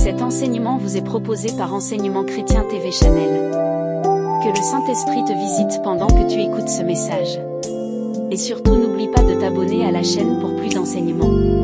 Cet enseignement vous est proposé par Enseignement Chrétien TV Channel. Que le Saint-Esprit te visite pendant que tu écoutes ce message. Et surtout n'oublie pas de t'abonner à la chaîne pour plus d'enseignements.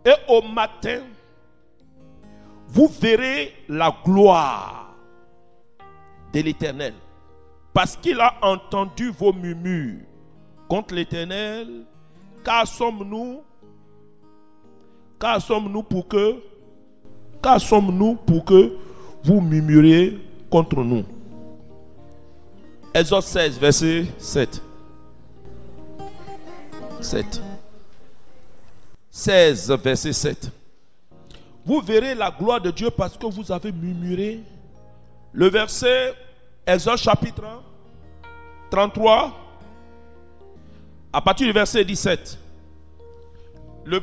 Et au matin, vous verrez la gloire de l'Éternel, parce qu'il a entendu vos murmures contre l'Éternel. Car sommes-nous pour que vous murmuriez contre nous? Exode 16, verset 7. 16, verset 7. Vous verrez la gloire de Dieu parce que vous avez murmuré. Le verset, Exode chapitre 33, à partir du verset 17.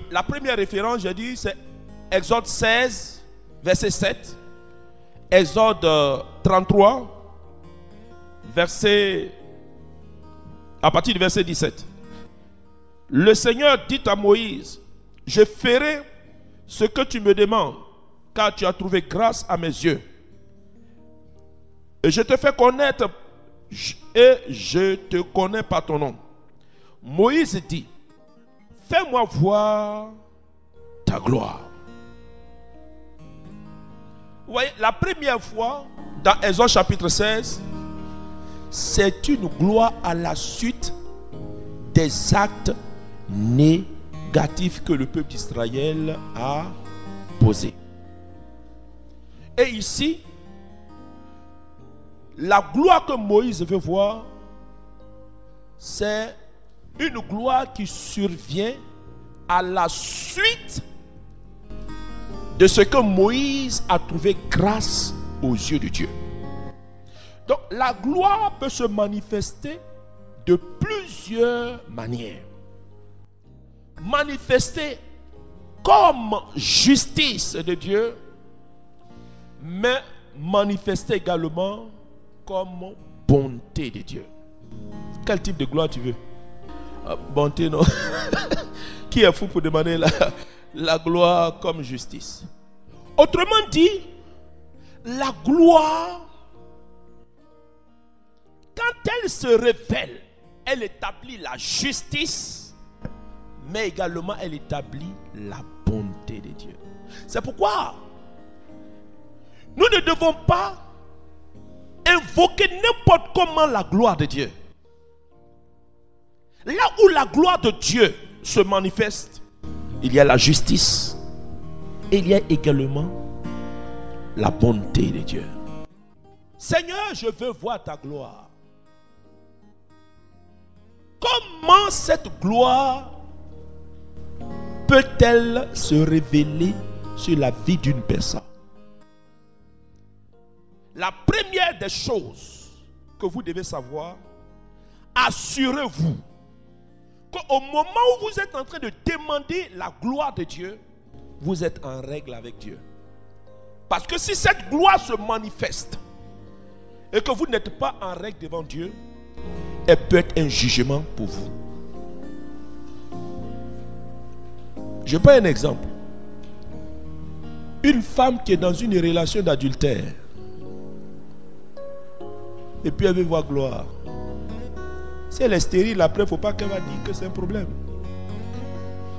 La première référence, j'ai dit, c'est Exode 16, verset 7. Exode 33, à partir du verset 17. Le Seigneur dit à Moïse: je ferai ce que tu me demandes, car tu as trouvé grâce à mes yeux. Et je te fais connaître, et je te connais par ton nom. Moïse dit: fais-moi voir ta gloire. Vous voyez, la première fois, dans Exode chapitre 16, c'est une gloire à la suite des actes négatif que le peuple d'Israël a posé. Et ici, la gloire que Moïse veut voir, c'est une gloire qui survient à la suite de ce que Moïse a trouvé grâce aux yeux de Dieu. Donc la gloire peut se manifester de plusieurs manières. Manifester comme justice de Dieu, mais manifester également comme bonté de Dieu. Quel type de gloire tu veux? Bonté, non? Qui est fou pour demander la gloire comme justice? Autrement dit, la gloire, quand elle se révèle, elle établit la justice, mais également elle établit la bonté de Dieu. C'est pourquoi nous ne devons pas invoquer n'importe comment la gloire de Dieu. Là où la gloire de Dieu se manifeste, il y a la justice et il y a également la bonté de Dieu. Seigneur, je veux voir ta gloire. Comment cette gloire peut-elle se révéler sur la vie d'une personne? La première des choses que vous devez savoir, assurez-vous qu'au moment où vous êtes en train de demander la gloire de Dieu, vous êtes en règle avec Dieu. Parce que si cette gloire se manifeste et que vous n'êtes pas en règle devant Dieu, elle peut être un jugement pour vous. Je prends un exemple. Une femme qui est dans une relation d'adultère et puis elle veut voir gloire. Si elle est stérile, après, il ne faut pas qu'elle va dire que c'est un problème.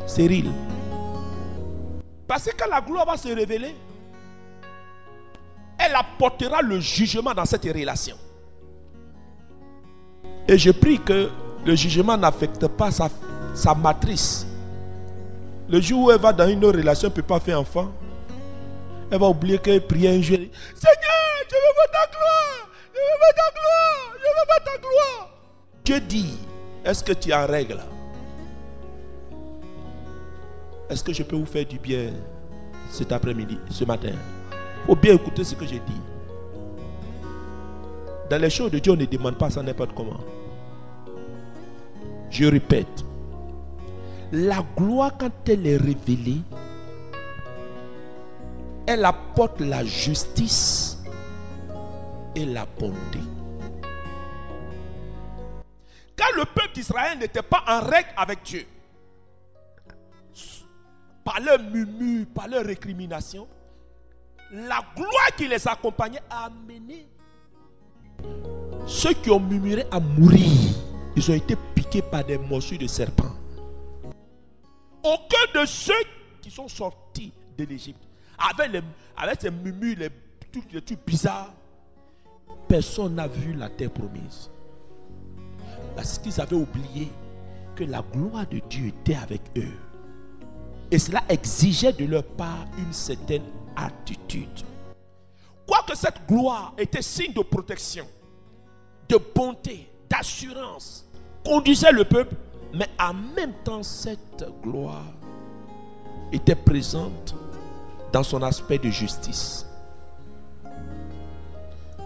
Stérile. Parce que quand la gloire va se révéler, elle apportera le jugement dans cette relation. Et je prie que le jugement n'affecte pas sa matrice. Le jour où elle va dans une autre relation, elle ne peut pas faire enfant. Elle va oublier qu'elle prie un jour. Seigneur, je veux voir ta gloire. Je veux voir ta gloire. Je veux voir ta gloire. Dieu dit, est-ce que tu es en règle? Est-ce que je peux vous faire du bien cet après-midi, ce matin? Il faut bien écouter ce que j'ai dit. Dans les choses de Dieu, on ne demande pas ça n'importe comment. Je répète, la gloire, quand elle est révélée, elle apporte la justice et la bonté. Quand le peuple d'Israël n'était pas en règle avec Dieu, par leur murmure, par leur récrimination, la gloire qui les accompagnait a amené ceux qui ont murmuré à mourir. Ils ont été piqués par des morsures de serpents. Aucun de ceux qui sont sortis de l'Égypte, avec ces murmures, les trucs bizarres, personne n'a vu la terre promise. Parce qu'ils avaient oublié que la gloire de Dieu était avec eux. Et cela exigeait de leur part une certaine attitude. Quoique cette gloire était signe de protection, de bonté, d'assurance, conduisait le peuple, mais en même temps cette gloire était présente dans son aspect de justice.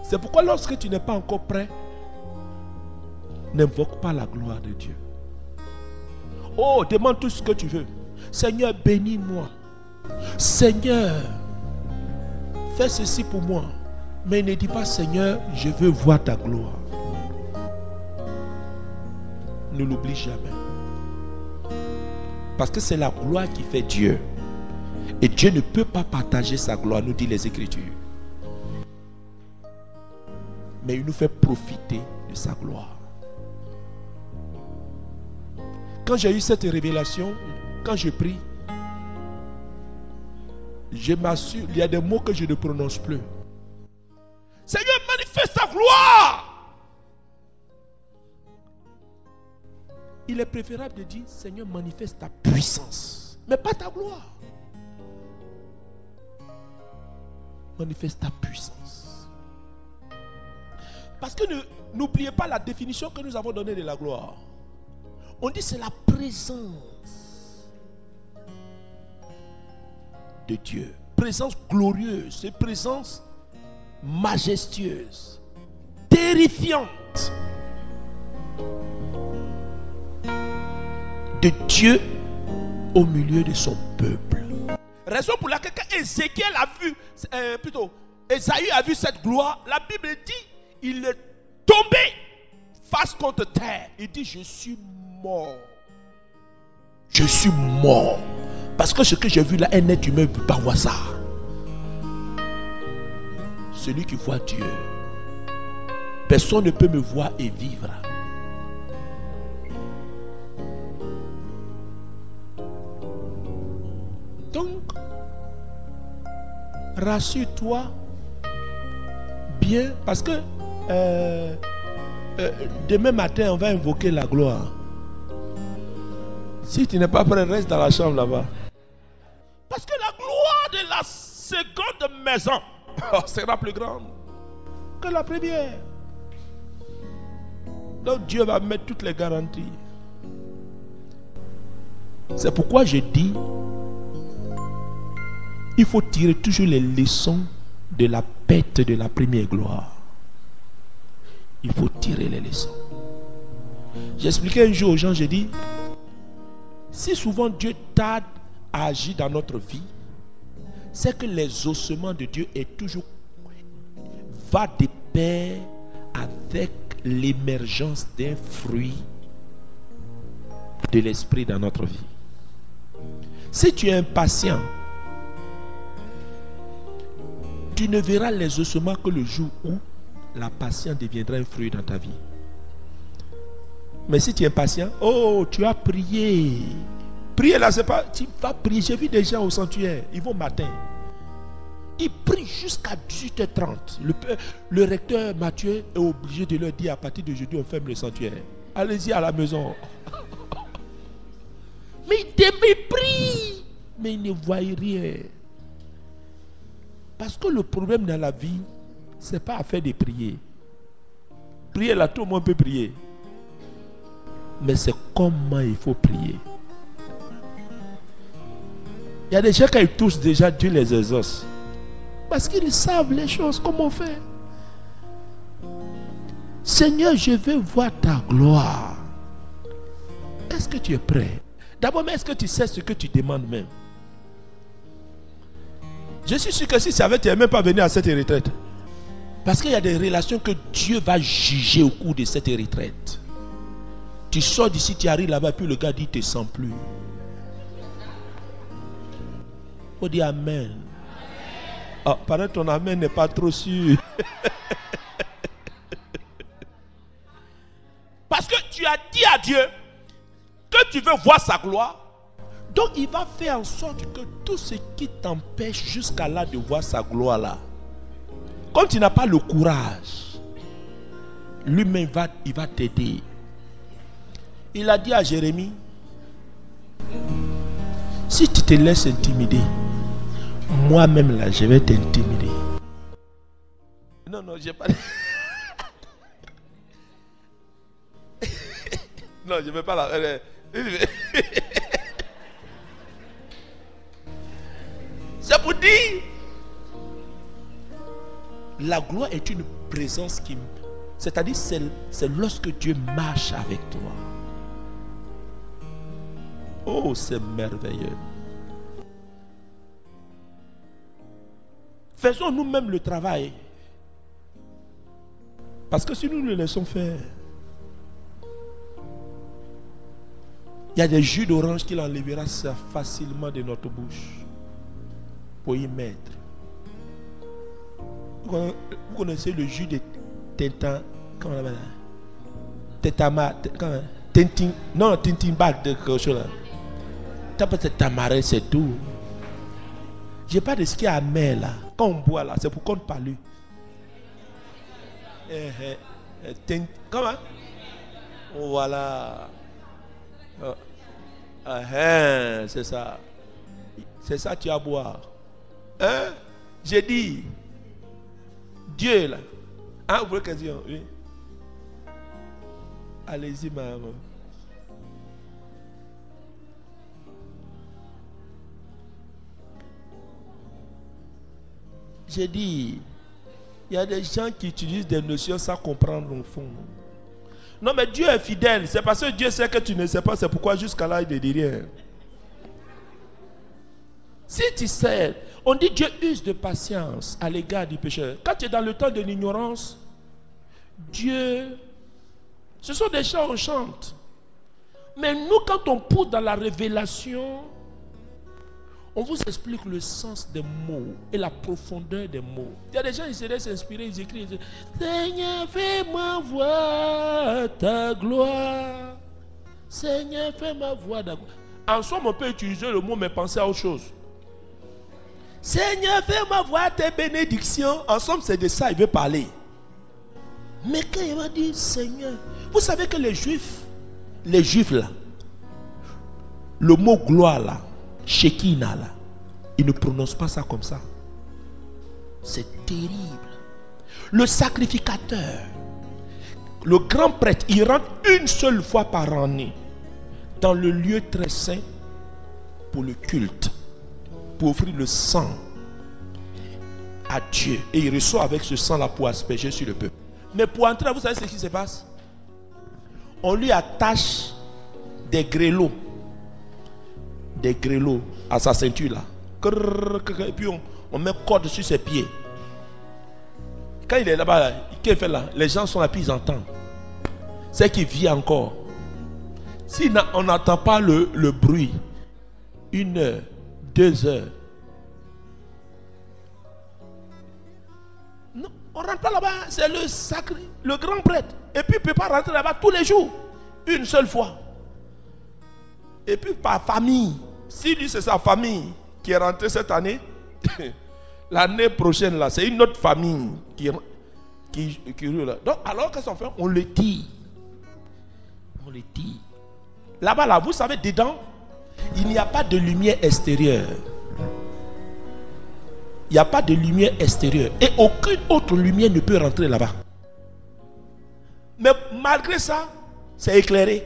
C'est pourquoi lorsque tu n'es pas encore prêt, n'invoque pas la gloire de Dieu. Oh, demande tout ce que tu veux. Seigneur, bénis-moi. Seigneur, fais ceci pour moi. Mais ne dis pas, Seigneur, je veux voir ta gloire. Ne l'oublie jamais. Parce que c'est la gloire qui fait Dieu. Et Dieu ne peut pas partager sa gloire, nous dit les Écritures. Mais il nous fait profiter de sa gloire. Quand j'ai eu cette révélation, quand je prie, je m'assure, il y a des mots que je ne prononce plus. Seigneur, manifeste ta gloire. Il est préférable de dire, Seigneur, manifeste ta puissance, mais pas ta gloire. Manifeste ta puissance. Parce que n'oubliez pas la définition que nous avons donnée de la gloire. On dit c'est la présence de Dieu. Présence glorieuse, c'est présence majestueuse, terrifiante de Dieu au milieu de son peuple. Raison pour laquelle quand Ézéchiel a vu, Ésaïe a vu cette gloire, la Bible dit, il est tombé face contre terre. Il dit, je suis mort. Je suis mort. Parce que ce que j'ai vu là, un être humain ne peut pas voir ça. Celui qui voit Dieu, personne ne peut me voir et vivre. Donc, rassure-toi bien, parce que demain matin, on va invoquer la gloire. Si tu n'es pas prêt, reste dans la chambre là-bas. Parce que la gloire de la seconde maison sera plus grande que la première. Donc Dieu va mettre toutes les garanties. C'est pourquoi je dis, il faut tirer toujours les leçons de la perte de la première gloire. Il faut tirer les leçons. J'expliquais un jour aux gens, j'ai dit, si souvent Dieu tarde à agir dans notre vie, c'est que les ossements de Dieu est toujours va de pair avec l'émergence d'un fruit de l'esprit dans notre vie. Si tu es impatient, tu ne verras les ossements que le jour où la patience deviendra un fruit dans ta vie. Mais si tu es impatient, oh, tu as prié. Prier là, c'est pas, tu vas prier. J'ai vu des gens au sanctuaire, ils vont matin. Il prie jusqu'à 18h30. Le recteur Mathieu est obligé de leur dire à partir de jeudi, on ferme le sanctuaire. Allez-y à la maison. Mais il prie. Mais il ne voit rien. Parce que le problème dans la vie, ce n'est pas à faire de prier. Prier là, tout le monde peut prier. Mais c'est comment il faut prier. Il y a des gens quand ils touchent déjà, Dieu les exauce. Parce qu'ils savent les choses, comment faire. Seigneur, je veux voir ta gloire. Est-ce que tu es prêt? D'abord, mais est-ce que tu sais ce que tu demandes même? Je suis sûr que si ça avait, tu n'es même pas venu à cette retraite. Parce qu'il y a des relations que Dieu va juger au cours de cette retraite. Tu sors d'ici, tu arrives là-bas, puis le gars dit, tu ne te sens plus. Il faut dire Amen. Ah, paraît ton Amen n'est pas trop sûr. Parce que tu as dit à Dieu que tu veux voir sa gloire. Donc il va faire en sorte que tout ce qui t'empêche jusqu'à là de voir sa gloire là, comme tu n'as pas le courage, lui-même il va t'aider. Il a dit à Jérémie, si tu te laisses intimider, moi-même là, je vais t'intimider. Non, j'ai pas... Non, je ne vais pas la... C'est pour dire, la gloire est une présence qui... C'est-à-dire, c'est lorsque Dieu marche avec toi. Oh, c'est merveilleux. Faisons nous-mêmes le travail. Parce que si nous le laissons faire, il y a des jus d'orange qu'il enlèvera facilement de notre bouche pour y mettre. Vous connaissez le jus de Tintin, comment on appelle ça? Tintin, non, Tintin bag de quelque chose là. T'as peut-être tamarin, c'est tout. J'ai pas de ce qui est amer là. Quand on boit là, c'est pour qu'on ne parle. Comment? Voilà. C'est ça. C'est ça que tu as à boire. Hein? J'ai dit, Dieu là. Hein, vous voulez question? Oui. Allez-y, maman. J'ai dit, il y a des gens qui utilisent des notions sans comprendre au fond. Non, mais Dieu est fidèle. C'est parce que Dieu sait que tu ne sais pas. C'est pourquoi jusqu'à là, il ne dit rien. Si tu sais, on dit Dieu use de patience à l'égard du pécheur. Quand tu es dans le temps de l'ignorance, Dieu, ce sont des chants, on chante. Mais nous, quand on pousse dans la révélation, on vous explique le sens des mots et la profondeur des mots. Il y a des gens, ils se laissent inspirer, ils écrivent, ils disent, Seigneur, fais-moi voir ta gloire. Seigneur, fais-moi voir ta gloire. En somme, on peut utiliser le mot, mais penser à autre chose. Seigneur, fais-moi voir tes bénédictions. En somme, c'est de ça qu'il veut parler. Mais quand il va dire, Seigneur, vous savez que les Juifs là, le mot gloire là, Shekinah là, ils ne prononcent pas ça comme ça. C'est terrible. Le sacrificateur, le grand prêtre, il rentre une seule fois par année dans le lieu très saint pour le culte, pour offrir le sang à Dieu. Et il reçoit avec ce sang là pour asperger sur le peuple. Mais pour entrer, vous savez ce qui se passe? On lui attache des grelots à sa ceinture là. Et puis on met corde sur ses pieds. Quand il est là-bas, qu'est-ce qu'il fait là? Les gens sont là, puis ils entendent. C'est qu'il vit encore. Si on n'entend pas le bruit, 1 heure, 2 heures. Non, on ne rentre pas là-bas, c'est le sacré, le grand prêtre. Et puis il ne peut pas rentrer là-bas tous les jours. Une seule fois. Et puis par famille. Si lui c'est sa famille qui est rentrée cette année, L'année prochaine, là, c'est une autre famille qui là. Donc, alors qu'est-ce qu'on fait? On le tire. On le tire. Là-bas, là, vous savez, dedans, il n'y a pas de lumière extérieure. Il n'y a pas de lumière extérieure. Et aucune autre lumière ne peut rentrer là-bas. Mais malgré ça, c'est éclairé.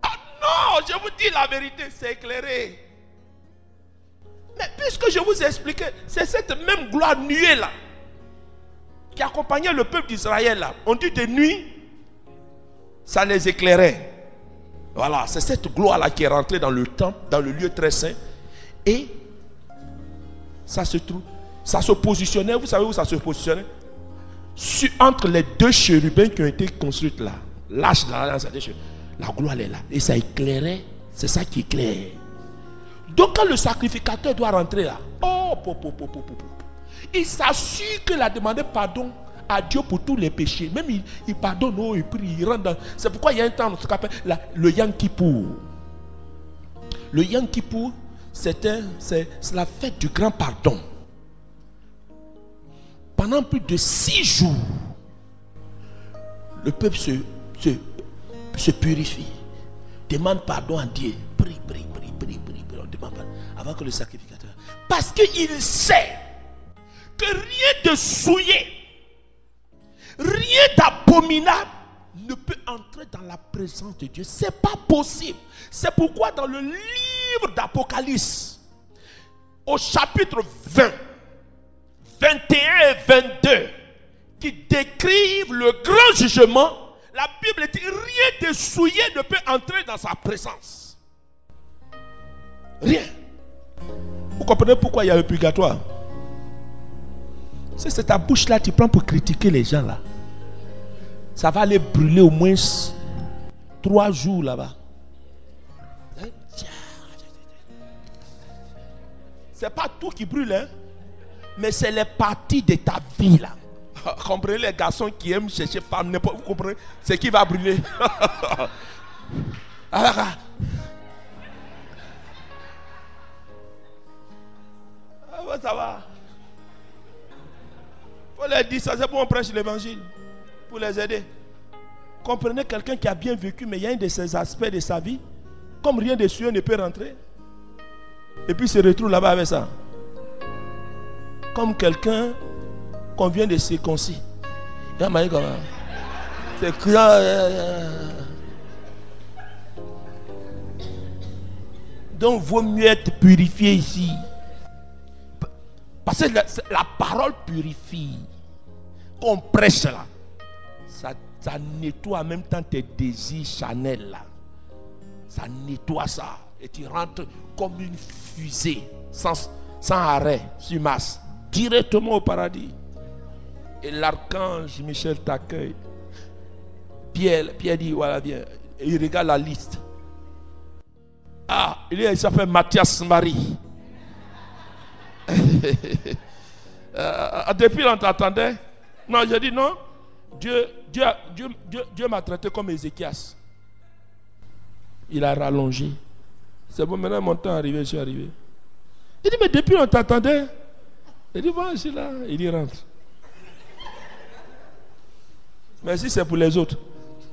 Ah non, je vous dis la vérité, c'est éclairé. Mais puisque je vous ai expliqué, c'est cette même gloire nuée là qui accompagnait le peuple d'Israël là. On dit de nuit, ça les éclairait. Voilà, c'est cette gloire là qui est rentrée dans le temple, dans le lieu très saint. Et ça se trouve, ça se positionnait, vous savez où ça se positionnait? Entre les deux chérubins qui ont été construits là. L'arche là, la gloire est là. Et ça éclairait, c'est ça qui éclaire. Donc quand le sacrificateur doit rentrer là, il s'assure qu'il a demandé pardon à Dieu pour tous les péchés. Même il pardonne, il prie, il rentre dans... C'est pourquoi il y a un temps, ce qu'on appelle le Yom Kippour. Le Yom Kippour, c'est la fête du grand pardon. Pendant plus de 6 jours, le peuple se purifie, demande pardon à Dieu, prie, on demande pardon avant que le sacrificateur. Parce qu'il sait que rien de souillé, rien d'abominable ne peut entrer dans la présence de Dieu. C'est pas possible. C'est pourquoi dans le livre d'Apocalypse, au chapitre 20, 21 et 22, qui décrivent le grand jugement, la Bible dit rien de souillé ne peut entrer dans sa présence. Rien. Vous comprenez pourquoi il y a le purgatoire? C'est ta bouche là, tu prends pour critiquer les gens là. Ça va aller brûler au moins 3 jours là-bas. C'est pas tout qui brûle, hein? Mais c'est les parties de ta vie là. Comprenez les garçons qui aiment chercher femme, vous comprenez? C'est qui va brûler. Ça va. Faut leur dire ça, c'est pour on prêche l'évangile. Pour les aider. Comprenez quelqu'un qui a bien vécu, mais il y a un de ces aspects de sa vie, comme rien de sûr ne peut rentrer. Et puis il se retrouve là-bas avec ça. Comme quelqu'un qu'on vient de circoncis. C'est clair. Donc il vaut mieux être purifié ici. Parce que la parole purifie. Qu'on prêche là, ça nettoie en même temps tes désirs charnels là. Ça nettoie ça. Et tu rentres comme une fusée, sans arrêt, sur Mars, directement au paradis. Et l'archange Michel t'accueille. Pierre dit, voilà, viens. Et il regarde la liste. Ah, il s'appelle Mathias Marie. Depuis on t'attendait. Non, j'ai dit non. Dieu m'a traité comme Ézéchias. Il a rallongé. C'est bon, maintenant mon temps est arrivé, je suis arrivé. Il dit, mais depuis on t'attendait. Il dit, bon, je suis là. Il dit, rentre. Mais si c'est pour les autres.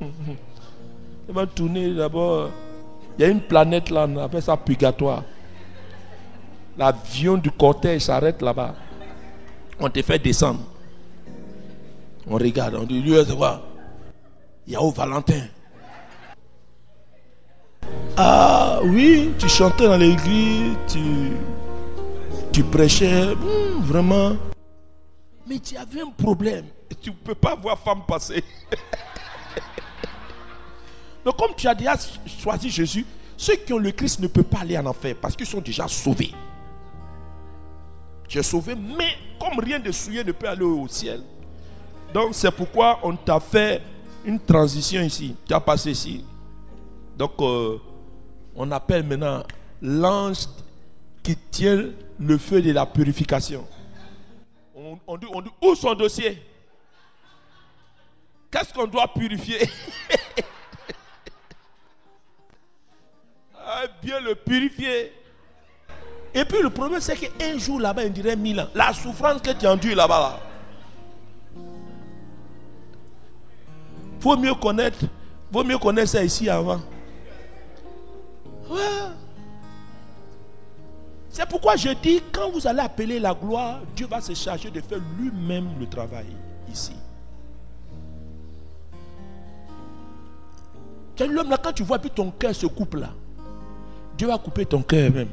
Il va tourner d'abord. Il y a une planète là, on appelle ça purgatoire. L'avion du cortège s'arrête là-bas. On te fait descendre. On regarde, on dit, lui, c'est quoi? Il y a au Valentin. Ah oui, tu chantais dans l'église, tu prêchais, vraiment. Mais tu avais un problème. Tu ne peux pas voir femme passer. Donc comme tu as déjà choisi Jésus, ceux qui ont le Christ ne peuvent pas aller en enfer parce qu'ils sont déjà sauvés. Tu es sauvé, mais comme rien de souillé ne peut aller au ciel. Donc c'est pourquoi on t'a fait une transition ici. Tu as passé ici. Donc on appelle maintenant l'ange qui tient le feu de la purification. On dit où son dossier? Qu'est-ce qu'on doit purifier? Bien le purifier. Et puis le problème, c'est qu'un jour là-bas, on dirait 1000 ans. La souffrance que tu endures là-bas, là. Vaut mieux connaître ça ici avant. Ouais. C'est pourquoi je dis, quand vous allez appeler la gloire, Dieu va se charger de faire lui-même le travail ici. L'homme là, quand tu vois puis ton cœur se coupe là, Dieu va couper ton cœur même.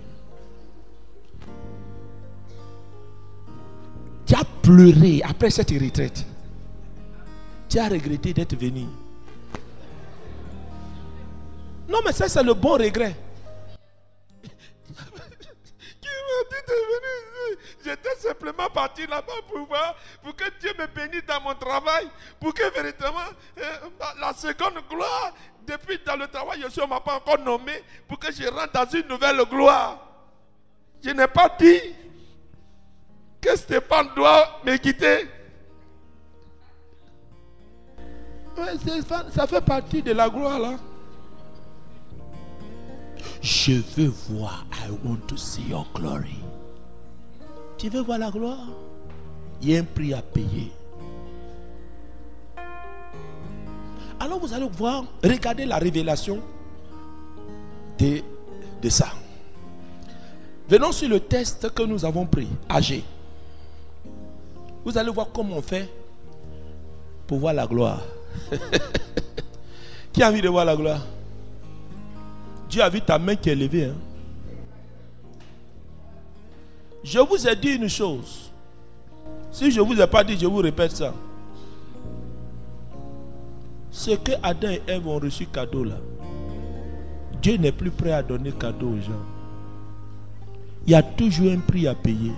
Tu as pleuré après cette retraite. Tu as regretté d'être venu. Non, mais ça, c'est le bon regret. J'étais simplement parti là-bas pour que Dieu me bénisse dans mon travail. Pour que véritablement, la seconde gloire, depuis dans le travail, je ne m'a pas encore nommé. Pour que je rentre dans une nouvelle gloire. Je n'ai pas dit que Stéphane doit me quitter. Ouais, ça fait partie de la gloire là. Je veux voir. I want to see your glory. Tu veux voir la gloire? Il y a un prix à payer. Alors vous allez voir, regardez la révélation de ça. Venons sur le test que nous avons pris, AG. Vous allez voir comment on fait pour voir la gloire. Qui a envie de voir la gloire? Dieu a vu ta main qui est levée. Hein? Je vous ai dit une chose. Si je ne vous ai pas dit, je vous répète ça. Ce que Adam et Ève ont reçu cadeau là, Dieu n'est plus prêt à donner cadeau aux gens. Il y a toujours un prix à payer.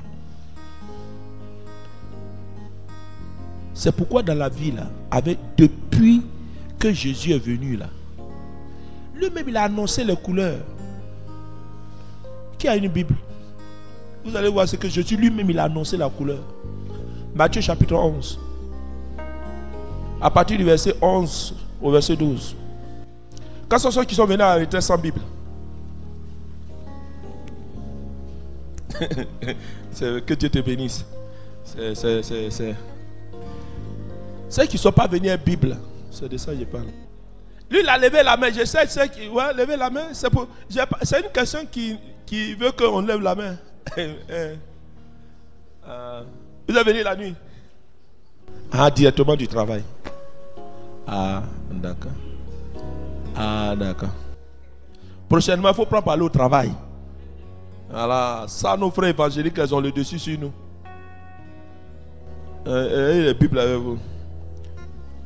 C'est pourquoi dans la vie là, depuis que Jésus est venu là, lui-même il a annoncé les couleurs. Qui a une Bible? Vous allez voir ce que Jésus lui-même il a annoncé la couleur. Matthieu chapitre 11. À partir du verset 11 au verset 12. Quand ce sont ceux qui sont venus à la retraite sans Bible? Que Dieu te bénisse. Ceux qui ne sont pas venus à la Bible, c'est de ça que je parle. Lui, il a levé la main. Je sais ceux qui ouais, lever la main. C'est une question qui veut qu'on lève la main. Vous êtes venu la nuit? Ah, directement du travail. Ah, d'accord. Ah, d'accord. Prochainement, il faut prendre parler au travail. Voilà, ça, nos frères évangéliques, ils ont le dessus sur nous. Et la Bible avec vous.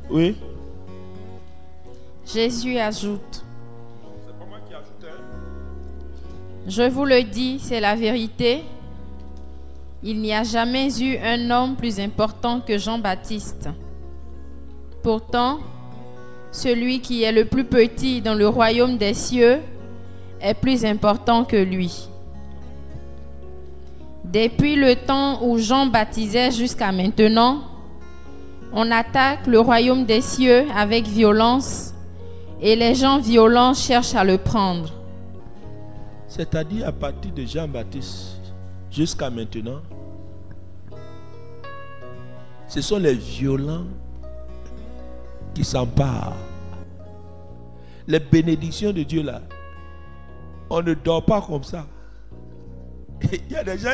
Oui. Jésus ajoute. C'est pas moi qui ajoute. Je vous le dis, c'est la vérité. Il n'y a jamais eu un homme plus important que Jean-Baptiste. Pourtant, celui qui est le plus petit dans le royaume des cieux est plus important que lui. Depuis le temps où Jean baptisait jusqu'à maintenant, on attaque le royaume des cieux avec violence et les gens violents cherchent à le prendre. C'est-à-dire à partir de Jean-Baptiste jusqu'à maintenant, ce sont les violents qui s'emparent. Les bénédictions de Dieu là, on ne dort pas comme ça. Il y a des gens,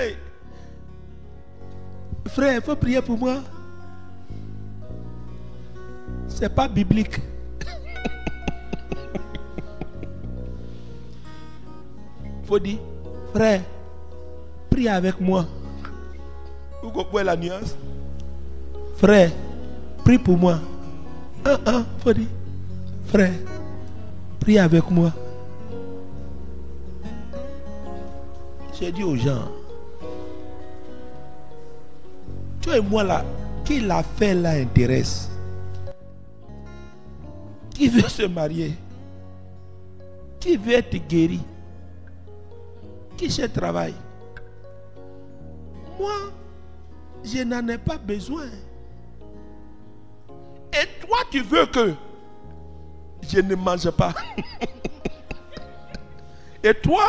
frère, il faut prier pour moi. C'est pas biblique. Il faut dire, frère, prie avec moi. Vous comprenez la nuance? Frère, prie pour moi. Faut dire, frère, prie avec moi. J'ai dit aux gens, toi et moi là, qui l'a fait là intéresse. Qui veut se marier? Qui veut être guéri? Qui cherche travail? Moi, je n'en ai pas besoin. Et toi, tu veux que je ne mange pas. Et toi,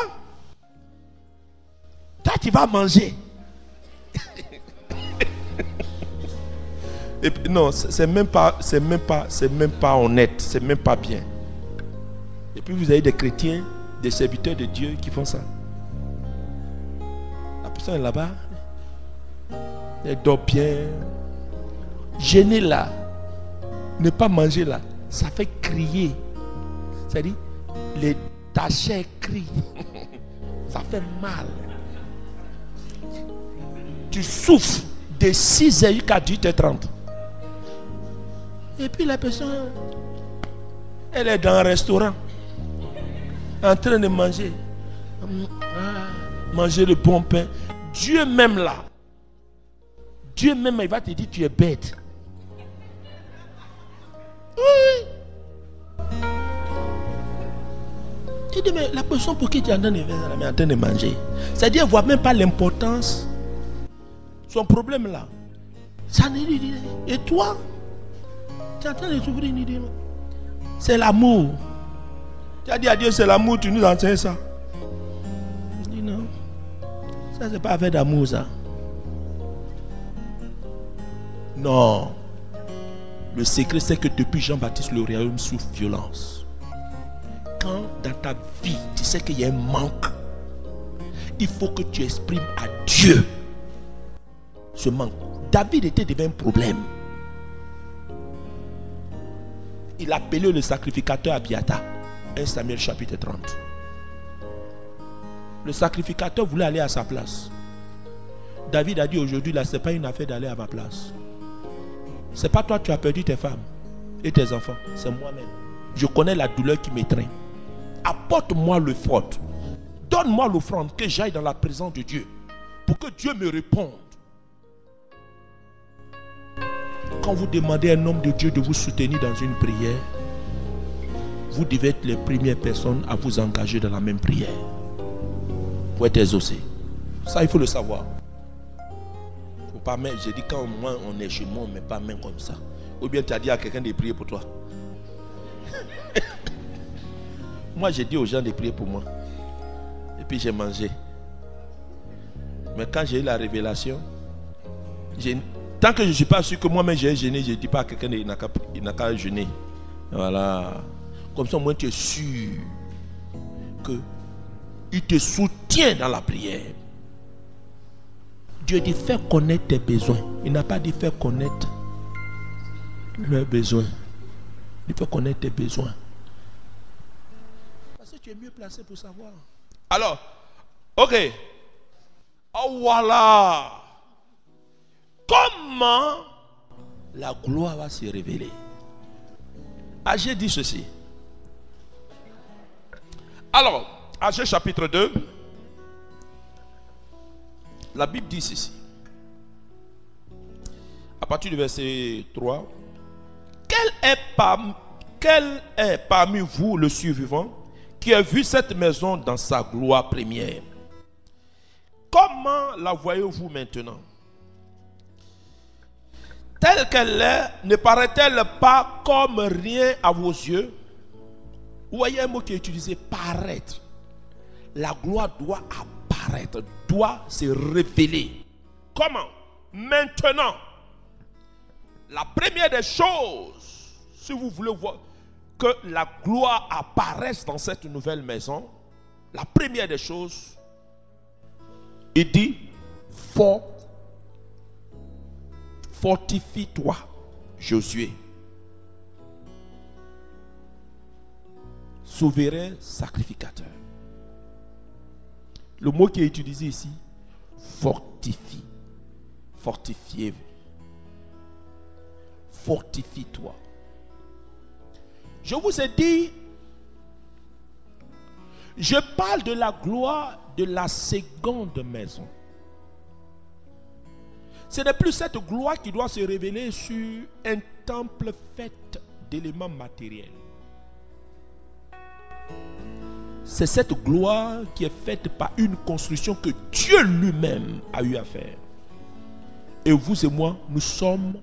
tu Toi, tu vas manger. Et puis, non, c'est même pas honnête, c'est même pas bien. Et puis vous avez des chrétiens, des serviteurs de Dieu qui font ça. La personne est là-bas, elle dort bien. Jeûner là, ne pas manger là, ça fait crier. C'est-à-dire, ta chair crie. Ça fait mal. Tu souffres de 6h jusqu'à 18h30. Et puis la personne, elle est dans un restaurant, en train de manger. Manger le bon pain. Dieu même là, Dieu même, il va te dire tu es bête. Oui. Tu dis, mais la personne pour qui tu es en train de manger, c'est-à-dire, elle ne voit même pas l'importance. Son problème là, ça n'est rien. Et toi, tu es en train de souffrir une idée. C'est l'amour. Tu as dit à Dieu, c'est l'amour, tu nous enseignes ça. Il dit non. Ça, c'est pas avec d'amour, ça. Non. Le secret, c'est que depuis Jean-Baptiste, le royaume souffre violence. Quand dans ta vie, tu sais qu'il y a un manque, il faut que tu exprimes à Dieu ce manque. David était devenu un problème. Il appelait le sacrificateur Abiathar. 1 Samuel chapitre 30. Le sacrificateur voulait aller à sa place. David a dit aujourd'hui, là, ce n'est pas une affaire d'aller à ma place. Ce n'est pas toi, tu as perdu tes femmes et tes enfants. C'est moi-même. Je connais la douleur qui m'étreint. Apporte-moi le faute. Donne-moi l'offrande, que j'aille dans la présence de Dieu, pour que Dieu me réponde. Quand vous demandez à un homme de Dieu de vous soutenir dans une prière, vous devez être les premières personnes à vous engager dans la même prière pour être exaucé. Ça, il faut le savoir. Faut pas mettre, j'ai dit, quand moi on est chez moi, on ne met pas main comme ça. Ou bien tu as dit à quelqu'un de prier pour toi. Moi, j'ai dit aux gens de prier pour moi. Et puis j'ai mangé. Mais quand j'ai eu la révélation, tant que je ne suis pas sûr que moi-même j'ai jeûné, je ne dis pas à quelqu'un qu'il n'a qu'à jeûner. Voilà. Comme ça, moi, tu es sûr qu'il te soutient dans la prière. Dieu dit, fais connaître tes besoins. Il n'a pas dit faire connaître leurs besoins. Il faut connaître tes besoins. Parce que tu es mieux placé pour savoir. Alors, ok. Oh voilà. Comment la gloire va se révéler? Agé dit ceci. Alors, Agé chapitre 2, la Bible dit ceci. À partir du verset 3. Quel est parmi vous le survivant qui a vu cette maison dans sa gloire première? Comment la voyez-vous maintenant? Telle qu'elle est, ne paraît-elle pas comme rien à vos yeux? Vous voyez un mot qui est utilisé, paraître. La gloire doit apparaître, doit se révéler. Comment? Maintenant. La première des choses, si vous voulez voir que la gloire apparaisse dans cette nouvelle maison, la première des choses, il dit, fortifie-toi, Josué, souverain sacrificateur. Le mot qui est utilisé ici, fortifie, fortifiez-vous, fortifie-toi. Je vous ai dit, je parle de la gloire de la seconde maison. Ce n'est plus cette gloire qui doit se révéler sur un temple fait d'éléments matériels. C'est cette gloire qui est faite par une construction que Dieu lui-même a eu à faire. Et vous et moi, nous sommes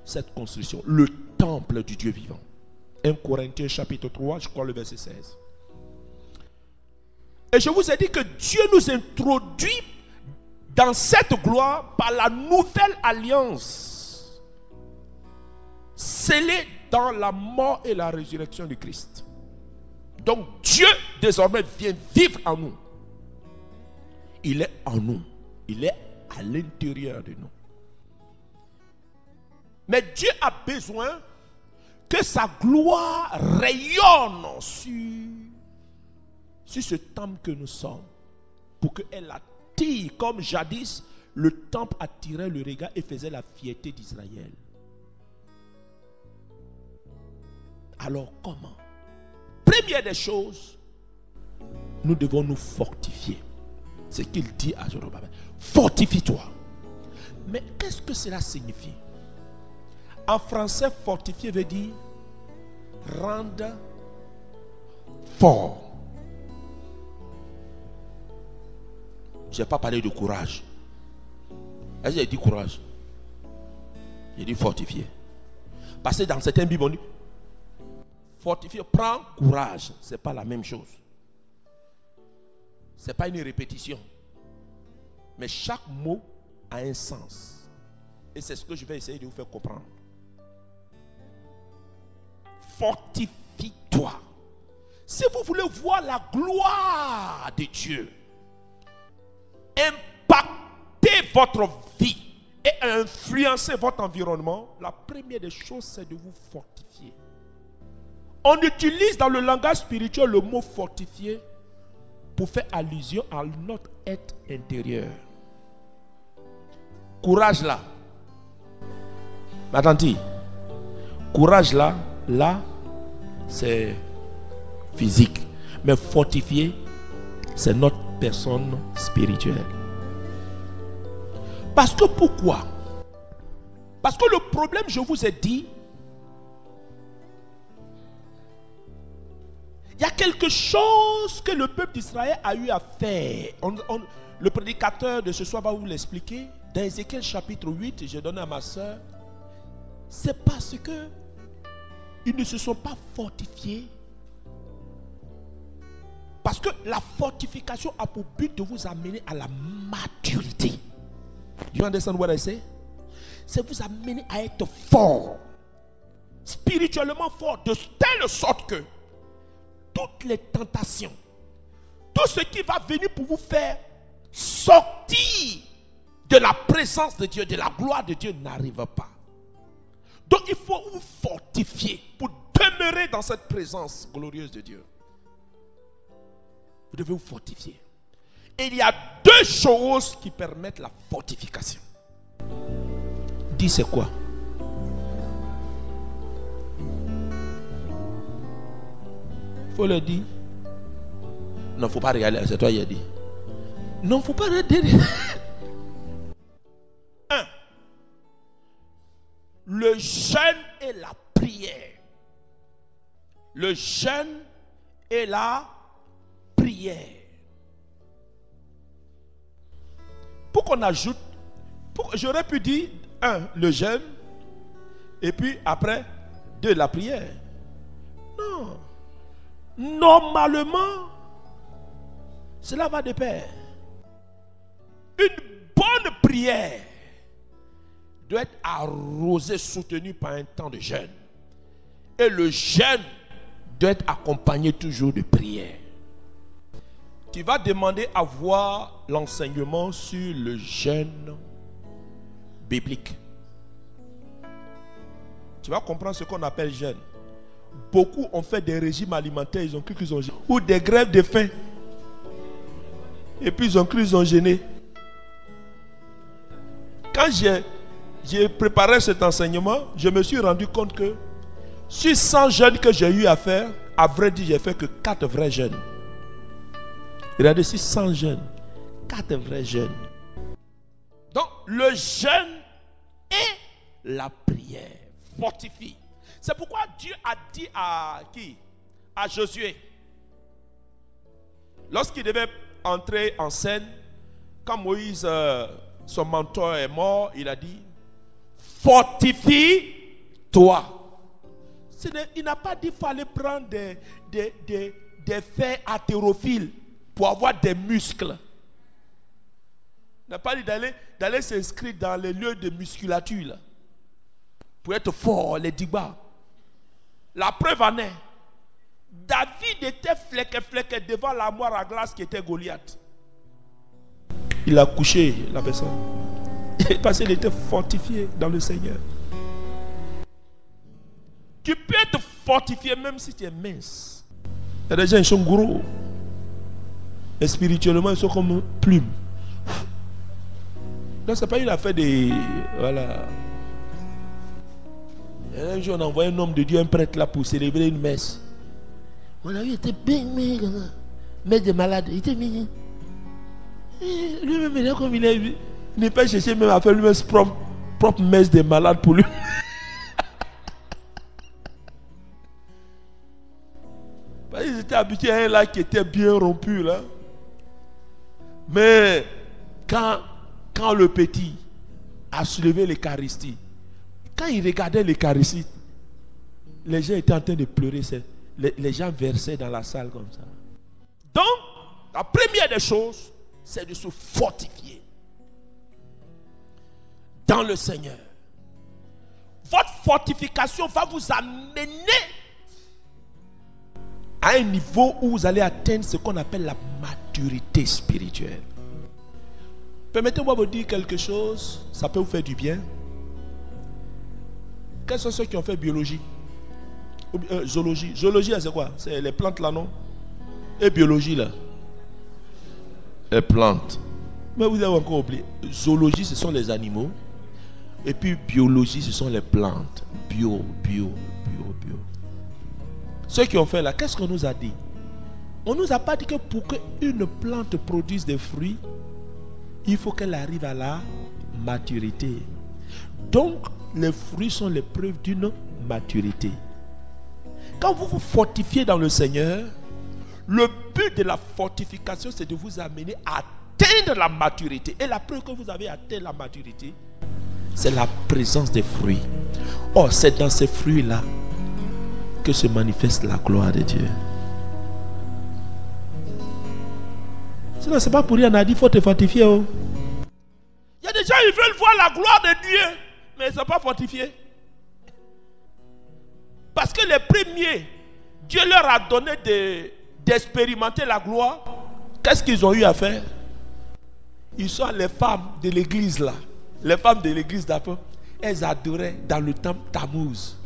cette construction, le temple du Dieu vivant. 1 Corinthiens chapitre 3, je crois le verset 16. Et je vous ai dit que Dieu nous introduit dans cette gloire par la nouvelle alliance scellée dans la mort et la résurrection du Christ. Donc Dieu désormais vient vivre en nous. Il est en nous. Il est à l'intérieur de nous. Mais Dieu a besoin que sa gloire rayonne sur ce temple que nous sommes, pour qu'elle attire, comme jadis, le temple attirait le regard et faisait la fierté d'Israël. Alors comment? Première des choses, nous devons nous fortifier. C'est ce qu'il dit à Zorobabel. Fortifie-toi. Mais qu'est-ce que cela signifie? En français, fortifier veut dire rendre fort. Je n'ai pas parlé de courage. Est-ce que j'ai dit courage? J'ai dit fortifier. Parce que dans certains Bibles, on dit fortifier, prends courage. Ce n'est pas la même chose. Ce n'est pas une répétition. Mais chaque mot a un sens. Et c'est ce que je vais essayer de vous faire comprendre. Fortifie-toi. Si vous voulez voir la gloire de Dieu impacter votre vie et influencer votre environnement, la première des choses, c'est de vous fortifier. On utilise dans le langage spirituel le mot fortifier pour faire allusion à notre être intérieur. Courage là. Attendez. Courage là, c'est physique. Mais fortifier, c'est notre personne spirituelle. Parce que pourquoi? Parce que le problème, je vous ai dit, il y a quelque chose que le peuple d'Israël a eu à faire. Le prédicateur de ce soir va vous l'expliquer. Dans Ézéchiel chapitre 8, j'ai donné à ma soeur. C'est parce que ils ne se sont pas fortifiés. Parce que la fortification a pour but de vous amener à la maturité. You understand what I say? C'est vous amener à être fort. Spirituellement fort. De telle sorte que toutes les tentations, tout ce qui va venir pour vous faire sortir de la présence de Dieu, de la gloire de Dieu, n'arrive pas. Donc il faut vous fortifier pour demeurer dans cette présence glorieuse de Dieu. Vous devez vous fortifier. Et il y a deux choses qui permettent la fortification. Dis c'est quoi? Faut le dire. Non, faut pas regarder, c'est toi qui as dit. Non, faut pas regarder. 1. Le jeûne et la prière. Le jeûne et la prière. Pour qu'on ajoute, j'aurais pu dire 1, le jeûne, et puis après 2, la prière. Non. Normalement, cela va de pair. Une bonne prière doit être arrosée, soutenue par un temps de jeûne. Et le jeûne doit être accompagné toujours de prière. Tu vas demander à voir l'enseignement sur le jeûne biblique. Tu vas comprendre ce qu'on appelle jeûne. Beaucoup ont fait des régimes alimentaires, ils ont cru qu'ils ont jeûné. Ou des grèves de faim. Et puis ils ont cru qu'ils ont jeûné. Quand j'ai préparé cet enseignement, je me suis rendu compte que sur 100 jeûnes que j'ai eu à faire, à vrai dire, j'ai fait que 4 vrais jeûnes. Regardez, sur 100 jeûnes, 4 vrais jeûnes. Donc, le jeûne et la prière fortifient. C'est pourquoi Dieu a dit à qui? À Josué. Lorsqu'il devait entrer en scène, quand Moïse, son mentor, est mort, il a dit, fortifie-toi. Il n'a pas dit qu'il fallait prendre des fers haltérophiles pour avoir des muscles. Il n'a pas dit d'aller s'inscrire dans les lieux de musculature là, pour être fort, les dibas. La preuve en est. David était flequé devant l'armoire à glace qui était Goliath. Il a couché la personne. Parce qu'il était fortifié dans le Seigneur. Tu peux être fortifié même si tu es mince. Il y a des gens qui sont gros. Et spirituellement, ils sont comme plumes. Donc, ce n'est pas une affaire de... Voilà. Un jour, on a envoyé un homme de Dieu, un prêtre là, pour célébrer une messe. On a vu, il était bien maigre. Maître de malade. Il était maigre. Lui-même, comme il est... Il n'est pas cherché même à faire lui-même propre messe de malade pour lui. Parce qu'ils étaient habitués à un lac qui était bien rompu là. Mais quand le petit a soulevé l'Eucharistie, quand il regardait l'Eucharistie, les gens étaient en train de pleurer. Les gens versaient dans la salle comme ça. Donc, la première des choses, c'est de se fortifier dans le Seigneur. Votre fortification va vous amener à un niveau où vous allez atteindre ce qu'on appelle la maturité spirituelle. Permettez-moi de vous dire quelque chose, ça peut vous faire du bien. Quels sont ceux qui ont fait biologie? Zoologie. Zoologie, c'est quoi? C'est les plantes là, non? Et biologie là? Les plantes. Mais vous avez encore oublié. Zoologie, ce sont les animaux. Et puis biologie, ce sont les plantes. Bio. Ceux qui ont fait là, qu'est-ce qu'on nous a dit? On nous a pas dit que pour qu'une plante produise des fruits, il faut qu'elle arrive à la maturité. Donc, les fruits sont les preuves d'une maturité. Quand vous vous fortifiez dans le Seigneur, le but de la fortification, c'est de vous amener à atteindre la maturité. Et la preuve que vous avez atteint la maturité, c'est la présence des fruits. Or, c'est dans ces fruits-là que se manifeste la gloire de Dieu. Sinon, c'est pas pour rien, on a dit, il faut te fortifier. Oh. Il y a des gens, ils veulent voir la gloire de Dieu, mais ils ne sont pas fortifiés. Parce que les premiers, Dieu leur a donné d'expérimenter la gloire. Qu'est-ce qu'ils ont eu à faire? Ils sont les femmes de l'église là. Les femmes de l'église d'après, elles adoraient dans le temple Tammuz.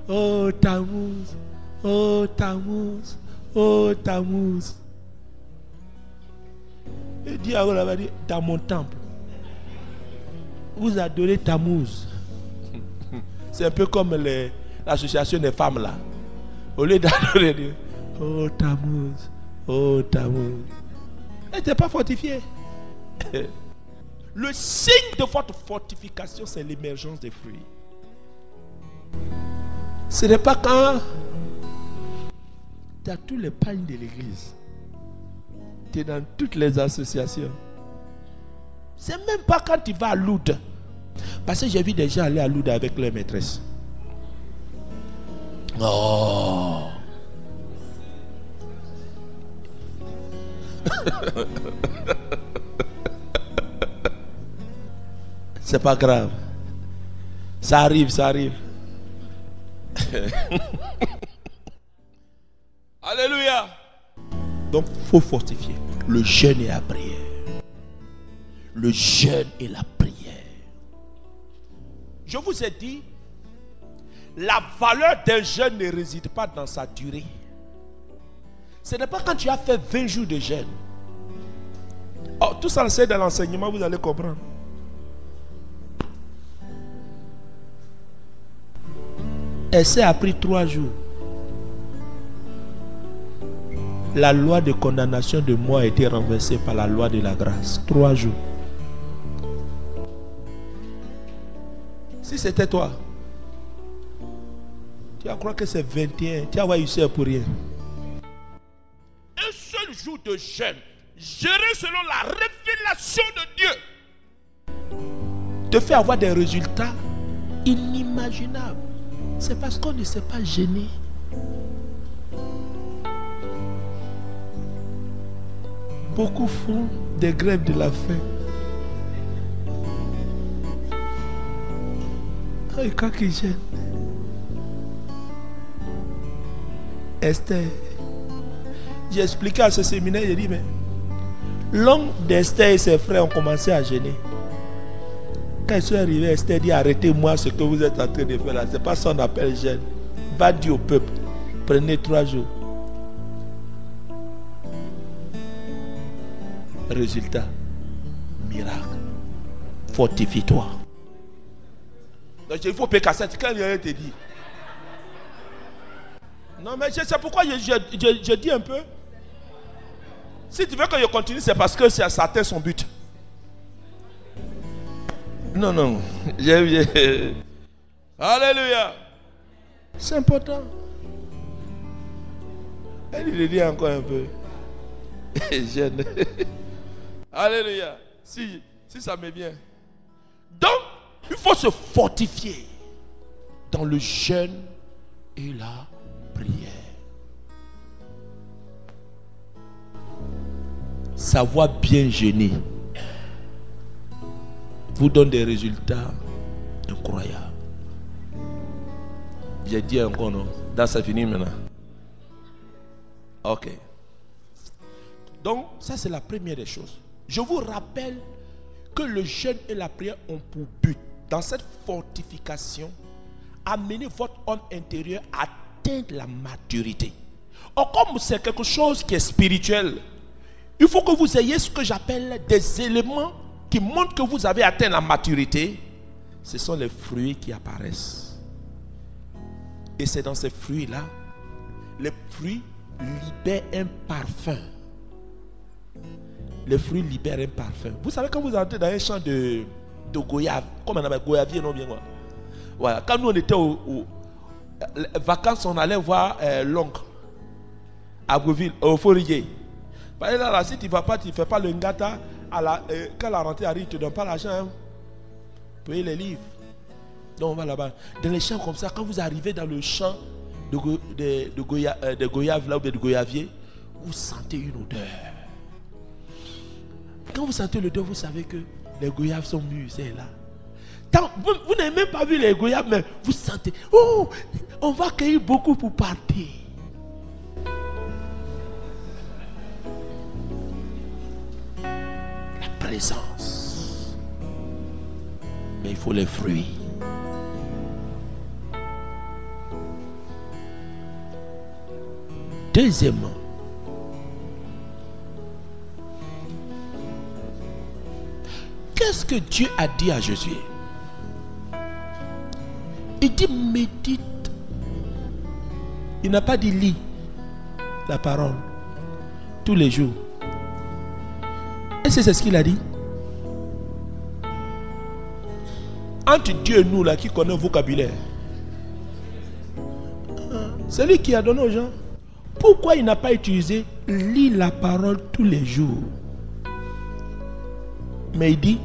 Oh Tammuz, oh Tammuz, oh Tammuz. Et Dieu a dit, dans mon temple, vous adorez Tammuz. C'est un peu comme l'association des femmes là. Au lieu d'adorer Dieu, oh Tammuz, oh Tammuz. Elle n'était pas fortifiée. Le signe de votre fortification, c'est l'émergence des fruits. Ce n'est pas quand tu as tous les pagnes de l'église, tu es dans toutes les associations. C'est même pas quand tu vas à Lourdes. Parce que j'ai vu des gens aller à Lourdes avec leur maîtresse. Oh. C'est pas grave. Ça arrive, ça arrive. Alléluia. Donc, il faut fortifier. Le jeûne et la prière. Le jeûne et la prière. Je vous ai dit, la valeur d'un jeûne ne réside pas dans sa durée. Ce n'est pas quand tu as fait 20 jours de jeûne. Oh, tout ça, c'est dans l'enseignement, vous allez comprendre. Elle s'est appris 3 jours. La loi de condamnation de moi a été renversée par la loi de la grâce. 3 jours. Si c'était toi, tu vas croire que c'est 21. Tu vas voir, il sert pour rien. Un seul jour de jeûne, géré selon la révélation de Dieu, te fait avoir des résultats inimaginables. C'est parce qu'on ne s'est pas gêné. Beaucoup font des grèves de la faim. Et quand il gêne, Esther, j'ai expliqué à ce séminaire, j'ai dit, mais l'homme d'Esther et ses frères ont commencé à gêner. Quand ils sont arrivés, Esther dit, arrêtez-moi ce que vous êtes en train de faire là. Ce n'est pas ça qu'on appelle gêne. Va dire au peuple, prenez 3 jours. Résultat, miracle. Fortifie-toi. Donc il faut payer cassette. Quand il te dit. Non, mais c'est pourquoi je dis un peu. Si tu veux que je continue, c'est parce que ça atteint son but. Non, non. Alléluia. C'est important. Elle le dit encore un peu. Jeune. Alléluia. Si ça me vient. Donc, il faut se fortifier dans le jeûne et la prière. Savoir bien jeûner vous donne des résultats incroyables. J'ai dit encore non. Dans ça fini maintenant. Ok. Donc, ça c'est la première des choses. Je vous rappelle que le jeûne et la prière ont pour but, dans cette fortification, amener votre homme intérieur à atteindre la maturité. Or, comme c'est quelque chose qui est spirituel, il faut que vous ayez ce que j'appelle des éléments qui montrent que vous avez atteint la maturité. Ce sont les fruits qui apparaissent. Et c'est dans ces fruits-là, les fruits libèrent un parfum. Les fruits libèrent un parfum. Vous savez, quand vous entrez dans un champ de goyave, comment on appelle goyavier, non bien quoi. Voilà. Quand nous on était aux vacances, on allait voir l'oncle à Breville, au Forrier. Par exemple, là, si tu ne vas pas, tu ne fais pas le ngata, quand la rentrée arrive, tu ne donnes pas l'argent hein, pour payer les livres. Donc on va là-bas. Dans les champs comme ça, quand vous arrivez dans le champ de goyave, là ou de goyavier, vous sentez une odeur. Quand vous sentez l'odeur, vous savez que les goyaves sont mûres, c'est là. Vous n'avez même pas vu les goyaves, mais vous sentez, oh, on va cueillir beaucoup pour partir. La présence. Mais il faut les fruits. Deuxièmement, qu'est-ce que Dieu a dit à Josué? Il dit médite. Il n'a pas dit lis la parole tous les jours. Est-ce que c'est ce qu'il a dit? Entre Dieu et nous là qui connaît le vocabulaire, c'est lui qui a donné aux gens. Pourquoi il n'a pas utilisé lis la parole tous les jours? Mais il dit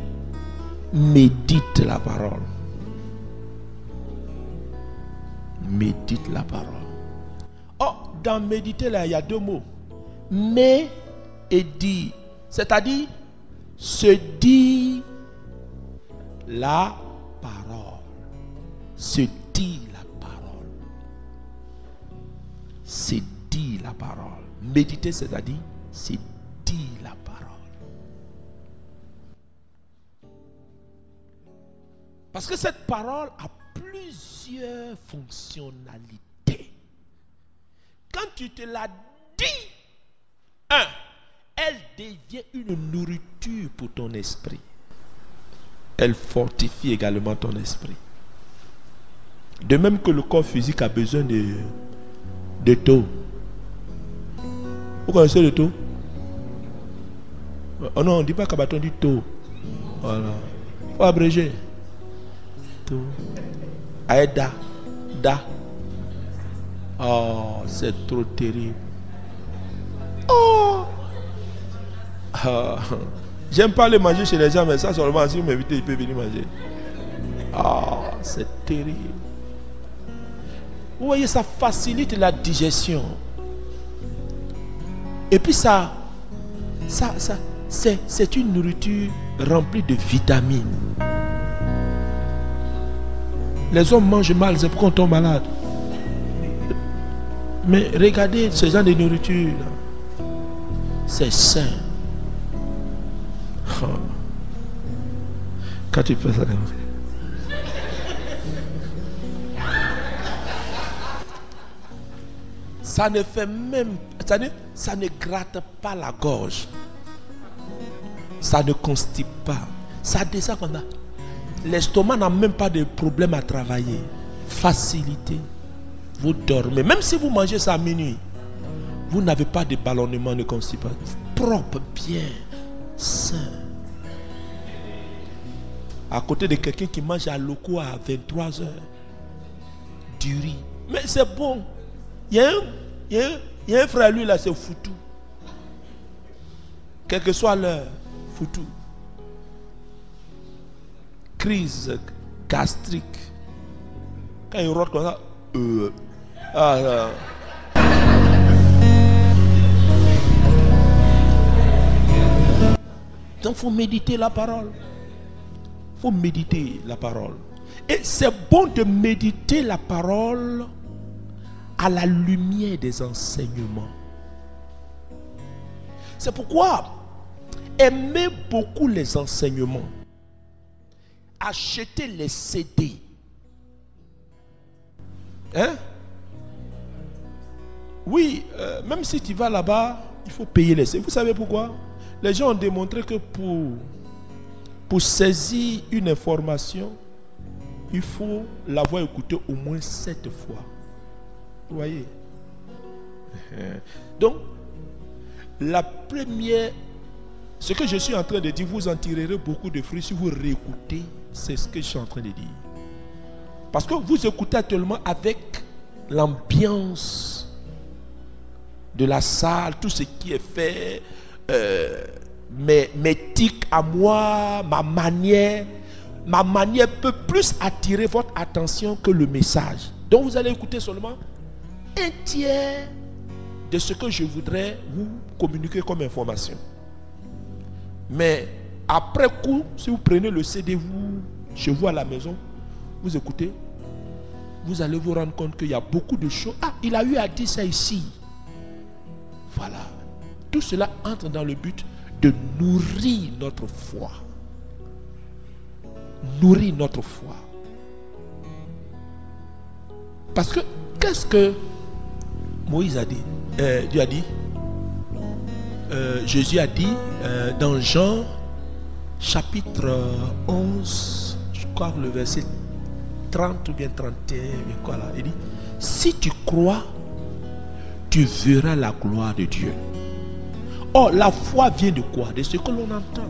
médite la parole. Médite la parole. Oh, dans méditer là, il y a 2 mots. Mais et dit. C'est-à-dire se dit la parole. Se dit la parole. Se dit la parole. Méditer, c'est-à-dire se dit la parole. Parce que cette parole a plusieurs fonctionnalités. Quand tu te la dis, elle devient une nourriture pour ton esprit. Elle fortifie également ton esprit. De même que le corps physique a besoin de taux. Vous connaissez le taux? Oh non, on ne dit pas qu'à bâton, on dit taux. Voilà. Il faut abréger. Taux. Aïda. Da. Oh, c'est trop terrible. Oh. J'aime pas le manger chez les gens, mais ça seulement si vous m'invitez, il peut venir manger. Ah, c'est terrible. Vous voyez, ça facilite la digestion. Et puis c'est une nourriture remplie de vitamines. Les hommes mangent mal, c'est pourquoi on tombe malade. Mais regardez ce genre de nourriture là. C'est sain. Oh. Quand tu fais ça comme ça. Ça ne fait même, ça ne gratte pas la gorge. Ça ne constipe pas. Ça descend comme ça. L'estomac n'a même pas de problème à travailler. Facilité. Vous dormez. Même si vous mangez ça à minuit, vous n'avez pas de ballonnement de constipation. Propre, bien, sain. À côté de quelqu'un qui mange à loco à 23 heures. Du riz. Mais c'est bon. Il y a un frère, lui là, c'est foutu. Quelle que soit l'heure, foutu. Crise gastrique. Quand il rote comme ça, Donc il faut méditer la parole. Il faut méditer la parole. Et c'est bon de méditer la parole à la lumière des enseignements. C'est pourquoi aimez beaucoup les enseignements. Achetez les CD. Hein? Oui, même si tu vas là-bas, il faut payer les CD. Vous savez pourquoi? Les gens ont démontré que pour saisir une information, il faut l'avoir écoutée au moins 7 fois. Vous voyez? Donc, la première, ce que je suis en train de dire, vous en tirerez beaucoup de fruits si vous réécoutez. C'est ce que je suis en train de dire. Parce que vous écoutez actuellement avec l'ambiance de la salle, tout ce qui est fait, mes tics à moi, ma manière peut plus attirer votre attention que le message. Donc vous allez écouter seulement un tiers de ce que je voudrais vous communiquer comme information. Mais après coup, si vous prenez le CD chez vous à la maison, vous écoutez, vous allez vous rendre compte qu'il y a beaucoup de choses. Ah, il a eu à dire ça ici. Voilà. Tout cela entre dans le but de nourrir notre foi. Nourrir notre foi. Parce que, qu'est-ce que Moïse a dit? Dieu a dit, Jésus a dit dans Jean chapitre 11, je crois le verset 30 ou bien 31, quoi là, il dit, si tu crois, tu verras la gloire de Dieu. Or, la foi vient de quoi? De ce que l'on entend.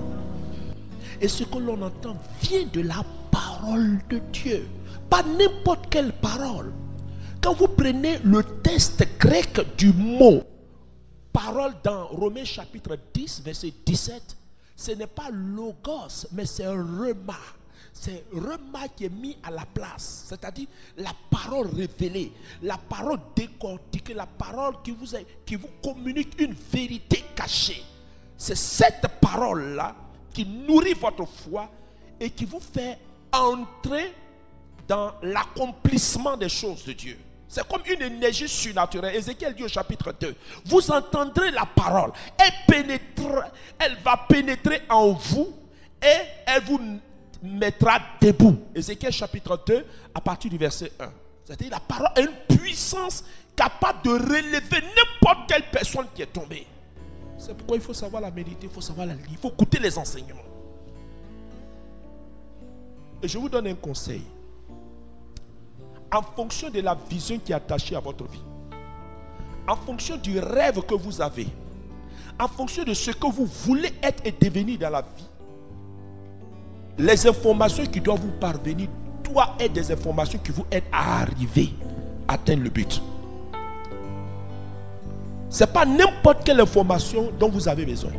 Et ce que l'on entend vient de la parole de Dieu. Pas n'importe quelle parole. Quand vous prenez le texte grec du mot parole dans Romains chapitre 10, verset 17, ce n'est pas logos, mais c'est rema. C'est rema qui est mis à la place. C'est-à-dire la parole révélée, la parole décortiquée, la parole qui vous communique une vérité cachée. C'est cette parole-là qui nourrit votre foi et qui vous fait entrer dans l'accomplissement des choses de Dieu. C'est comme une énergie surnaturelle. Ézéchiel dit au chapitre 2, vous entendrez la parole, elle va pénétrer en vous et elle vous mettra debout. Ézéchiel chapitre 2 à partir du verset 1. C'est-à-dire la parole a une puissance capable de relever n'importe quelle personne qui est tombée. C'est pourquoi il faut savoir la méditer, il faut savoir la lire, il faut écouter les enseignements. Et je vous donne un conseil. En fonction de la vision qui est attachée à votre vie, en fonction du rêve que vous avez, en fonction de ce que vous voulez être et devenir dans la vie, les informations qui doivent vous parvenir doivent être des informations qui vous aident à arriver, à atteindre le but. Ce n'est pas n'importe quelle information dont vous avez besoin.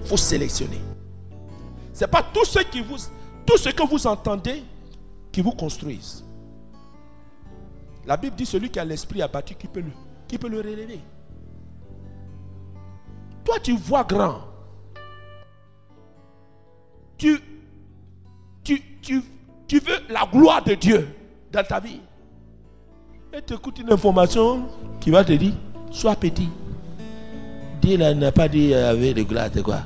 Il faut sélectionner. Ce n'est pas tout ce que vous entendez qui vous construisent. La Bible dit celui qui a l'esprit abattu, qui peut le relever. Toi, tu vois grand. Tu veux la gloire de Dieu. dans ta vie. Et tu écoutes une information qui va te dire, sois petit. Dieu n'a pas dit avec de grâce, c'est quoi?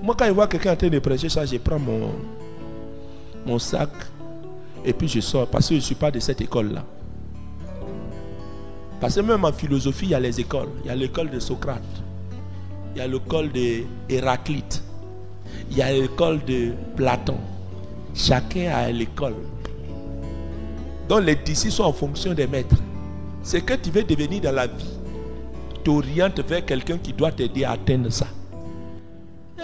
Moi, quand je vois quelqu'un en train de prêcher ça, je prends mon sac et puis je sors parce que je ne suis pas de cette école-là. Parce que même en philosophie, il y a les écoles. Il y a l'école de Socrate. Il y a l'école d'Héraclite. Il y a l'école de Platon. Chacun a l'école. Donc les disciples sont en fonction des maîtres. C'est que tu veux devenir dans la vie. T'orientes vers quelqu'un qui doit t'aider à atteindre ça.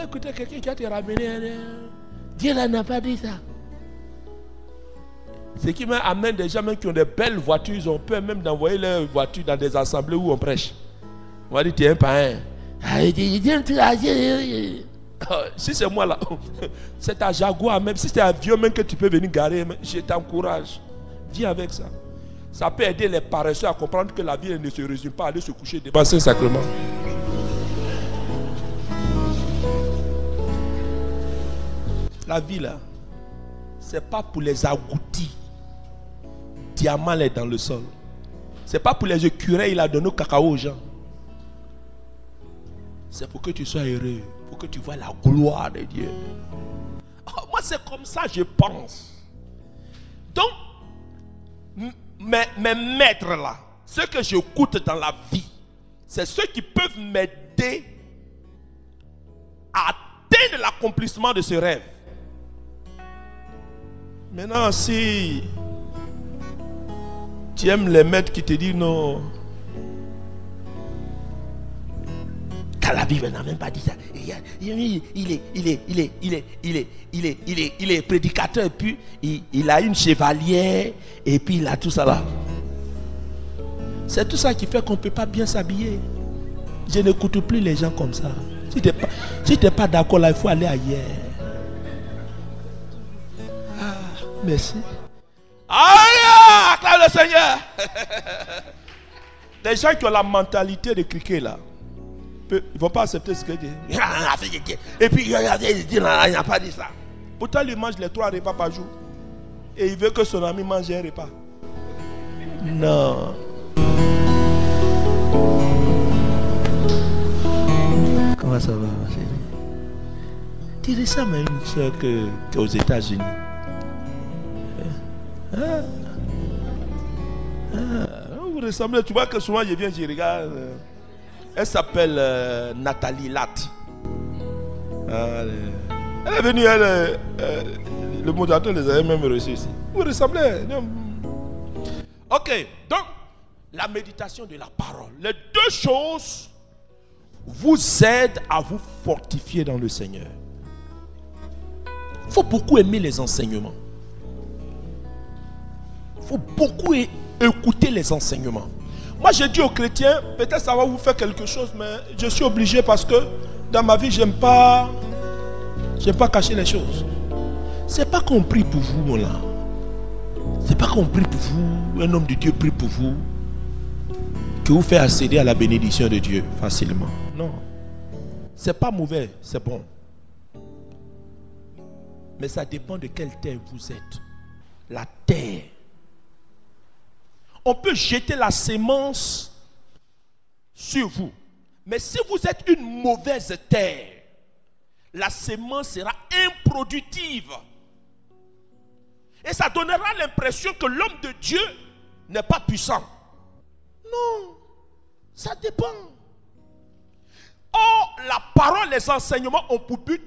Écoutez, quelqu'un qui va te ramener. Dieu n'a pas dit ça. Ce qui m'amène des gens même qui ont des belles voitures, ils ont peur même d'envoyer leurs voitures dans des assemblées où on prêche. On va dire, tu es un païen. Si c'est moi là, c'est ta Jaguar, même si c'est un vieux même que tu peux venir garer, je t'encourage. Viens avec ça. Ça peut aider les paresseux à comprendre que la vie ne se résume pas à aller se coucher devant Saint-Sacrement. La vie là, c'est pas pour les agoutis. Diamant est dans le sol. C'est pas pour les écureuils il a donné au cacao aux gens. C'est pour que tu sois heureux, pour que tu vois la gloire de Dieu. Oh, moi c'est comme ça je pense. Donc mes maîtres là, ceux que j'écoute dans la vie, c'est ceux qui peuvent m'aider à atteindre l'accomplissement de ce rêve. Maintenant, si tu aimes les maîtres qui te disent non, car la Bible n'a même pas dit ça. Il est prédicateur et puis il a une chevalière et puis il a tout ça là. C'est tout ça qui fait qu'on ne peut pas bien s'habiller. Je n'écoute plus les gens comme ça. Si tu n'es pas d'accord là, il faut aller ailleurs. Ah, merci. Aïe, acclame le Seigneur. Les gens qui ont la mentalité de cliquer là, ils ne vont pas accepter ce que dit. Et puis, regardez, il dit, il n'a pas dit ça. Pourtant, il mange les 3 repas par jour. Et il veut que son ami mange un repas. Non. Comment ça va, ma chérie? Tu ressembles à une soeur qui est aux États-Unis. Vous ressemblez, tu vois que souvent je viens, je regarde. Elle s'appelle Nathalie Latte. Elle est venue, le modérateur les avait même reçus ici. Vous ressemblez. Ok, donc la méditation de la parole. Les 2 choses vous aident à vous fortifier dans le Seigneur. Il faut beaucoup aimer les enseignements. Il faut beaucoup écouter les enseignements. Moi, j'ai dit aux chrétiens, peut-être ça va vous faire quelque chose, mais je suis obligé parce que dans ma vie, j'aime pas cacher les choses. C'est pas qu'on prie pour vous, là. C'est pas qu'on prie pour vous, un homme de Dieu prie pour vous, qui vous fait accéder à la bénédiction de Dieu facilement. Non. C'est pas mauvais, c'est bon. Mais ça dépend de quelle terre vous êtes. La terre. On peut jeter la sémence sur vous. Mais si vous êtes une mauvaise terre, la sémence sera improductive. Et ça donnera l'impression que l'homme de Dieu n'est pas puissant. Non, ça dépend. Or, la parole, les enseignements ont pour but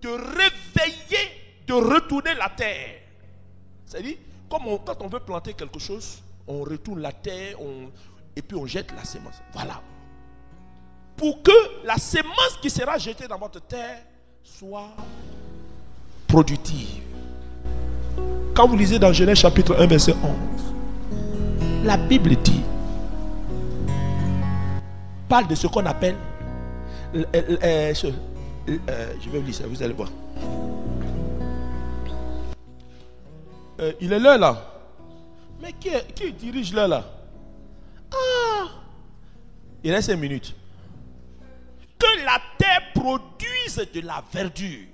de réveiller, de retourner la terre. C'est-à-dire, quand on veut planter quelque chose, on retourne la terre et puis on jette la sémence. Voilà. Pour que la sémence qui sera jetée dans votre terre soit productive. Quand vous lisez dans Genèse chapitre 1 verset 11, la Bible dit, parle de ce qu'on appelle je vais vous lire ça, vous allez voir. Il est là. Mais qui dirige là? Ah, il reste 5 minutes. Que la terre produise de la verdure.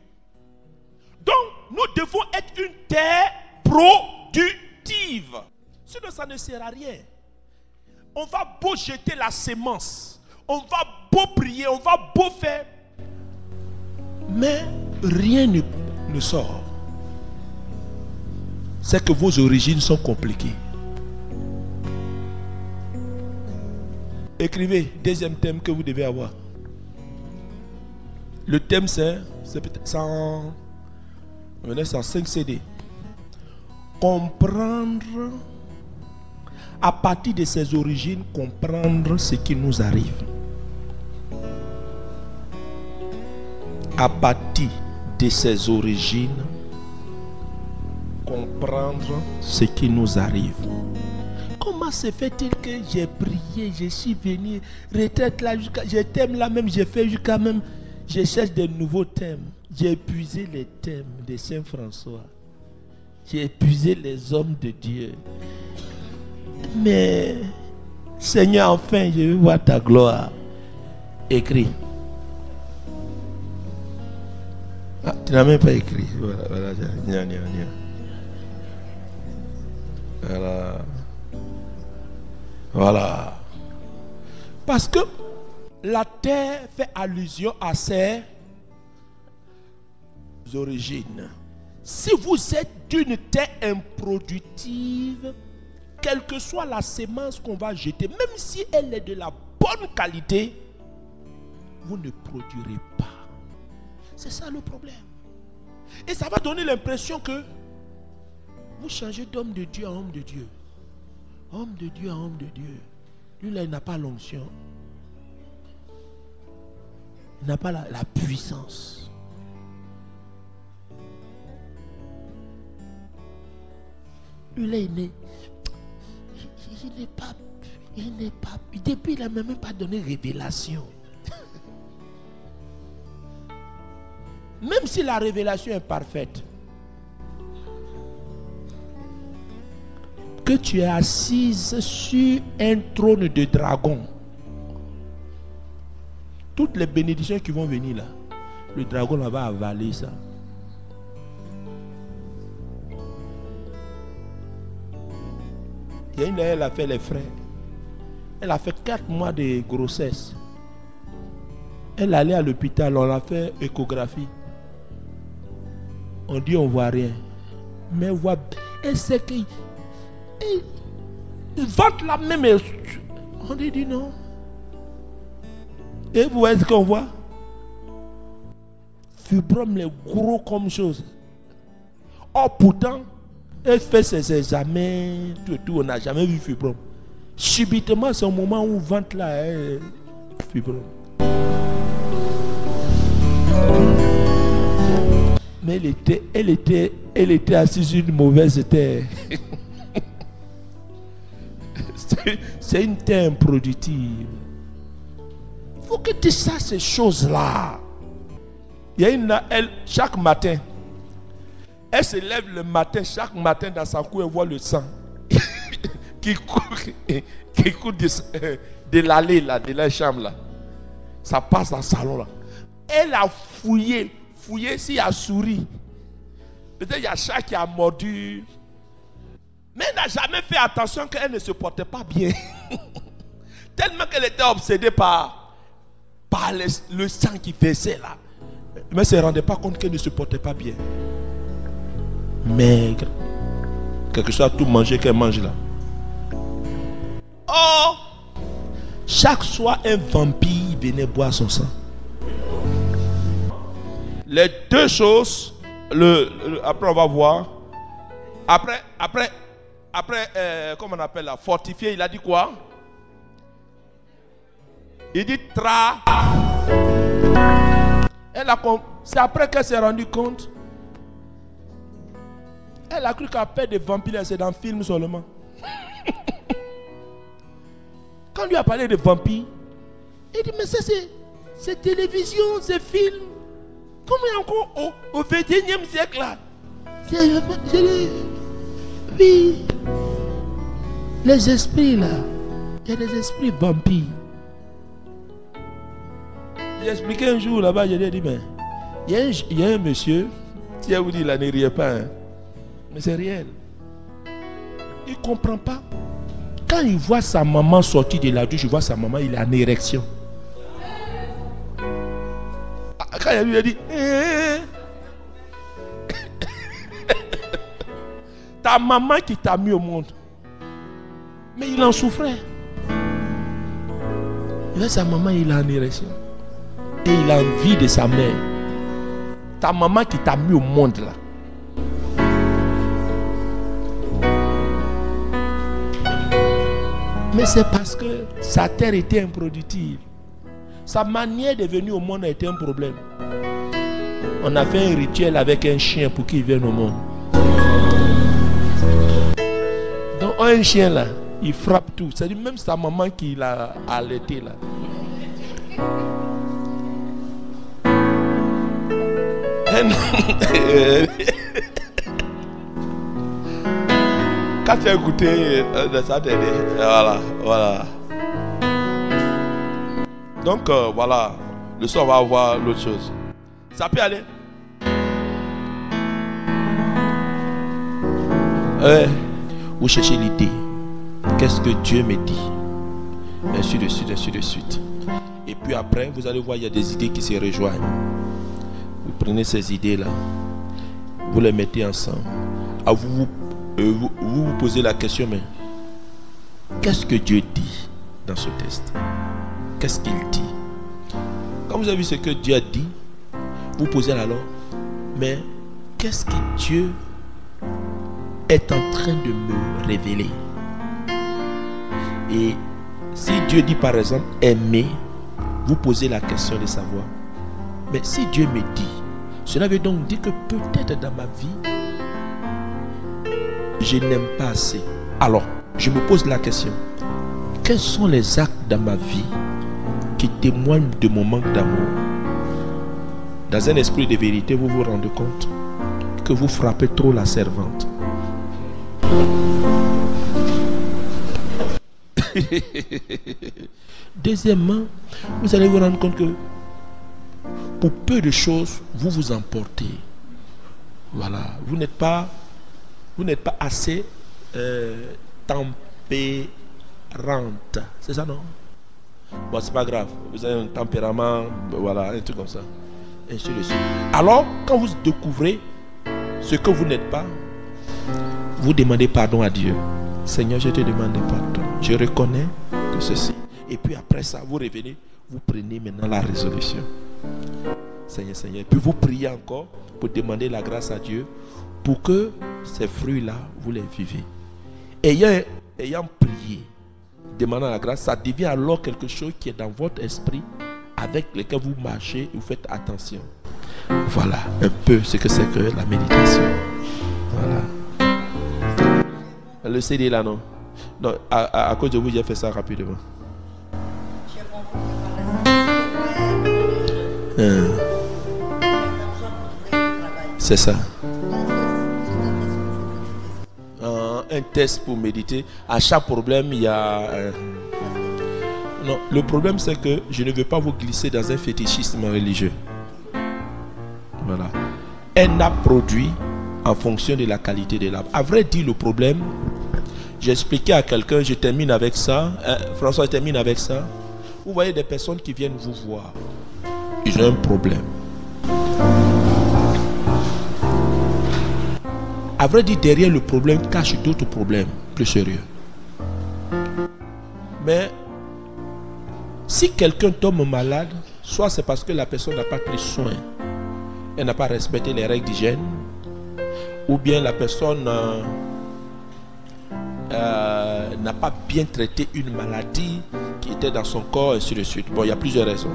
Donc, nous devons être une terre productive. Sinon, ça ne sert à rien. On va beau jeter la sémence, on va beau prier, on va beau faire, mais rien ne sort. C'est que vos origines sont compliquées. Écrivez, deuxième thème que vous devez avoir. Le thème c'est peut-être 105 CD. Comprendre, à partir de ses origines, comprendre ce qui nous arrive. À partir de ses origines, comprendre ce qui nous arrive. Comment se fait-il que j'ai prié, je suis venu, retraite là, je t'aime là même, j'ai fait jusqu'à même, je cherche de nouveaux thèmes. J'ai épuisé les thèmes de Saint François. J'ai épuisé les hommes de Dieu. Mais, Seigneur, enfin, je veux voir ta gloire. Écrit. Ah, tu n'as même pas écrit. Voilà. Voilà. Parce que la terre fait allusion à ses origines. Si vous êtes d'une terre improductive, quelle que soit la sémence qu'on va jeter, même si elle est de la bonne qualité, vous ne produirez pas. C'est ça le problème. Et ça va donner l'impression que vous changez d'homme de Dieu en homme de Dieu. Homme de Dieu en homme de Dieu. Lui là, il n'a pas l'onction. Il n'a pas la puissance. Lui là, il n'est pas. Depuis, il n'a même pas donné révélation. Même si la révélation est parfaite, que tu es assise sur un trône de dragon, toutes les bénédictions qui vont venir là, le dragon là va avaler ça. Il y a une, elle a fait les freins. Elle a fait 4 mois de grossesse. Elle allait à l'hôpital, on a fait échographie. On dit on voit rien. Mais on voit. Et c'est que il vante la même. On dit non. Et vous voyez ce qu'on voit? Fibrome, les gros comme chose. Or pourtant, elle fait ses examens, tout, on n'a jamais vu fibrome. Subitement, c'est au moment où ventre là, fibrome. Mais elle était assise sur une mauvaise terre. C'est une terre improductive. Il faut que tu saches ces choses-là. Il y a une là, elle, chaque matin, elle se lève le matin, chaque matin dans sa cour, elle voit le sang qui court de l'allée là, de la chambre là. Ça passe dans le salon là. Elle a fouillé s'il y a souris. Peut-être il y a chat qui a mordu. Mais elle n'a jamais fait attention qu'elle ne se portait pas bien. Tellement qu'elle était obsédée par le sang qui versait là. Mais elle ne se rendait pas compte qu'elle ne se portait pas bien. Maigre. Quelque chose à tout manger qu'elle mange là. Oh! Chaque soir, un vampire venait boire son sang. Les deux choses, après on va voir. Après, comment on appelle là, fortifier, il a dit quoi? Il dit c'est après qu'elle s'est rendue compte. Elle a cru qu'à peur des vampires, c'est dans le film seulement. Quand lui a parlé de vampires, il dit mais ça c'est télévision, c'est film. Comment encore au 21e siècle là? Oui. Les esprits là. Il y a des esprits vampires. J'ai expliqué un jour là-bas, je lui ai dit, mais il y a un monsieur, si elle vous dit, il ne riait pas, hein, mais c'est réel. Il ne comprend pas. Quand il voit sa maman sortir de la douche, il voit sa maman, il est en érection. Quand il lui a dit, ta maman qui t'a mis au monde. Mais il en souffrait. Et là, sa maman, il est en érection. Et il a envie de sa mère. Ta maman qui t'a mis au monde là. Mais c'est parce que sa terre était improductive. Sa manière de venir au monde a été un problème. On a fait un rituel avec un chien pour qu'il vienne au monde. Donc un chien là, il frappe tout. C'est même sa maman qui l'a allaité là. Quand tu as écouté ça t'aider. Voilà. Donc voilà, le soir on va voir l'autre chose. Ça peut aller. Vous cherchez l'idée. Qu'est-ce que Dieu me dit? Ainsi de suite, ainsi de suite. Et puis après, vous allez voir, il y a des idées qui se rejoignent. Vous prenez ces idées-là, vous les mettez ensemble. Vous posez la question, mais qu'est-ce que Dieu dit dans ce texte? Qu'est-ce qu'il dit? Quand vous avez vu ce que Dieu a dit, vous posez alors, mais qu'est-ce que Dieu est en train de me révéler? Et si Dieu dit par exemple aimer, vous posez la question de savoir, mais si Dieu me dit, cela veut donc dire que peut-être dans ma vie, je n'aime pas assez. Alors, je me pose la question, quels sont les actes dans ma vie qui témoignent de mon manque d'amour? Dans un esprit de vérité, vous vous rendez compte que vous frappez trop la servante. Deuxièmement, vous allez vous rendre compte que pour peu de choses, vous vous emportez. Voilà, vous n'êtes pas assez tempérante. C'est ça, non? Bon, c'est pas grave. Vous avez un tempérament, voilà, un truc comme ça. Et ainsi de suite. Alors, quand vous découvrez ce que vous n'êtes pas, vous demandez pardon à Dieu. Seigneur, je te demande pardon. Je reconnais que ceci. Et puis après ça, vous revenez, vous prenez maintenant la résolution. Seigneur, Seigneur. Puis vous priez encore pour demander la grâce à Dieu pour que ces fruits-là, vous les vivez. Ayant prié, demandant la grâce, ça devient alors quelque chose qui est dans votre esprit, avec lequel vous marchez et vous faites attention. Voilà un peu ce que c'est que la méditation. Voilà. Le CD là, non? Non, à cause de vous, j'ai fait ça rapidement. C'est ça. Un test pour méditer. À chaque problème, il y a... Non, le problème c'est que je ne veux pas vous glisser dans un fétichisme religieux. Voilà. Un arbre produit en fonction de la qualité de l'arbre. À vrai dire, le problème, j'ai expliqué à quelqu'un, je termine avec ça. François, je termine avec ça. Vous voyez des personnes qui viennent vous voir. Ils ont un problème. À vrai dire, derrière le problème cache d'autres problèmes plus sérieux. Mais si quelqu'un tombe malade, soit c'est parce que la personne n'a pas pris soin, elle n'a pas respecté les règles d'hygiène, ou bien la personne n'a pas bien traité une maladie qui était dans son corps, et ainsi de suite. Bon, il y a plusieurs raisons.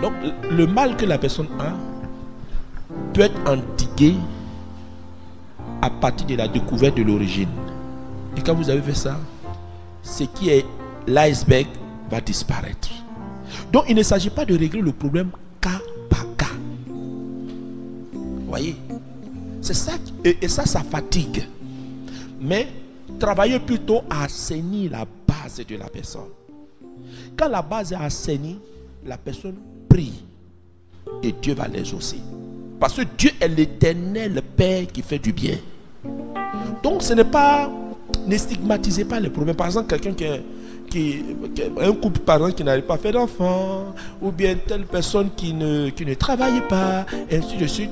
Donc, le mal que la personne a peut être endigué à partir de la découverte de l'origine. Et quand vous avez fait ça, ce qui est l'iceberg va disparaître. Donc, il ne s'agit pas de régler le problème cas par cas. Vous voyez? C'est ça, et ça fatigue. Mais travaillez plutôt à assainir la base de la personne. Quand la base est assainie, la personne prie et Dieu va l'exaucer. Parce que Dieu est l'éternel Père qui fait du bien. Donc ce n'est pas Ne stigmatisez pas les problèmes. Par exemple, quelqu'un un couple par exemple qui n'arrive pas à faire d'enfants, ou bien telle personne qui ne travaille pas, et ainsi de suite.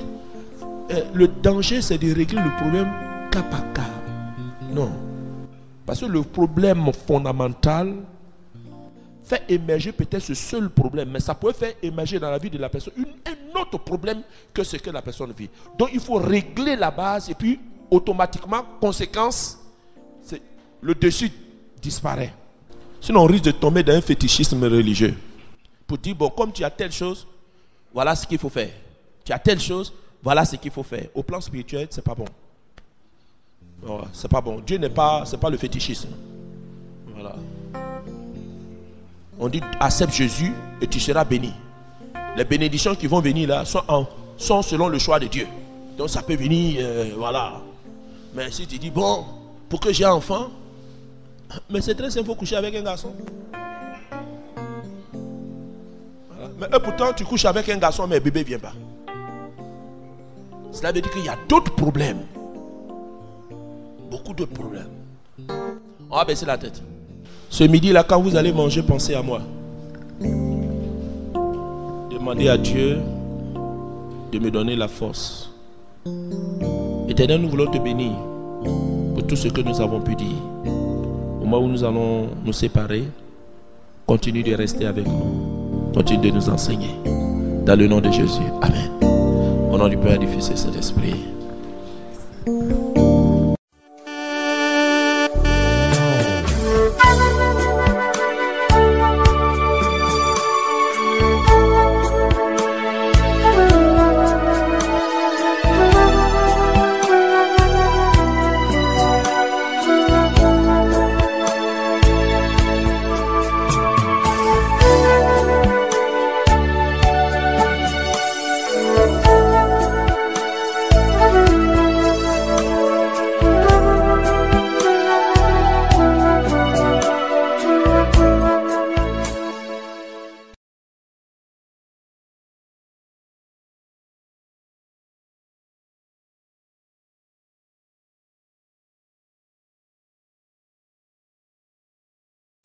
Le danger, c'est de régler le problème cas par cas. Non. Parce que le problème fondamental fait émerger peut-être ce seul problème, mais ça peut faire émerger dans la vie de la personne un autre problème que ce que la personne vit. Donc il faut régler la base et puis automatiquement, conséquence, le dessus disparaît. Sinon on risque de tomber dans un fétichisme religieux. Pour dire, bon, comme tu as telle chose, voilà ce qu'il faut faire. Tu as telle chose, voilà ce qu'il faut faire. Au plan spirituel, c'est pas bon. Voilà, c'est pas bon. Dieu c'est pas le fétichisme. Voilà. On dit accepte Jésus et tu seras béni. Les bénédictions qui vont venir là sont selon le choix de Dieu. Donc ça peut venir, voilà. Mais si tu dis bon, pour que j'ai un enfant, mais c'est très simple, il faut coucher avec un garçon. Voilà. Mais pourtant tu couches avec un garçon, mais le bébé ne vient pas. Cela veut dire qu'il y a d'autres problèmes. Beaucoup d'autres problèmes. On va baisser la tête. Ce midi-là, quand vous allez manger, pensez à moi. Demandez à Dieu de me donner la force. Éternel, nous voulons te bénir pour tout ce que nous avons pu dire. Au moment où nous allons nous séparer, continue de rester avec nous. Continue de nous enseigner. Dans le nom de Jésus. Amen. Au nom du Père, du Fils et du Saint-Esprit.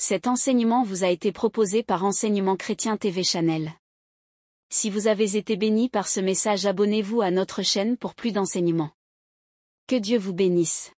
Cet enseignement vous a été proposé par Enseignement Chrétien TV Channel. Si vous avez été béni par ce message, abonnez-vous à notre chaîne pour plus d'enseignements. Que Dieu vous bénisse.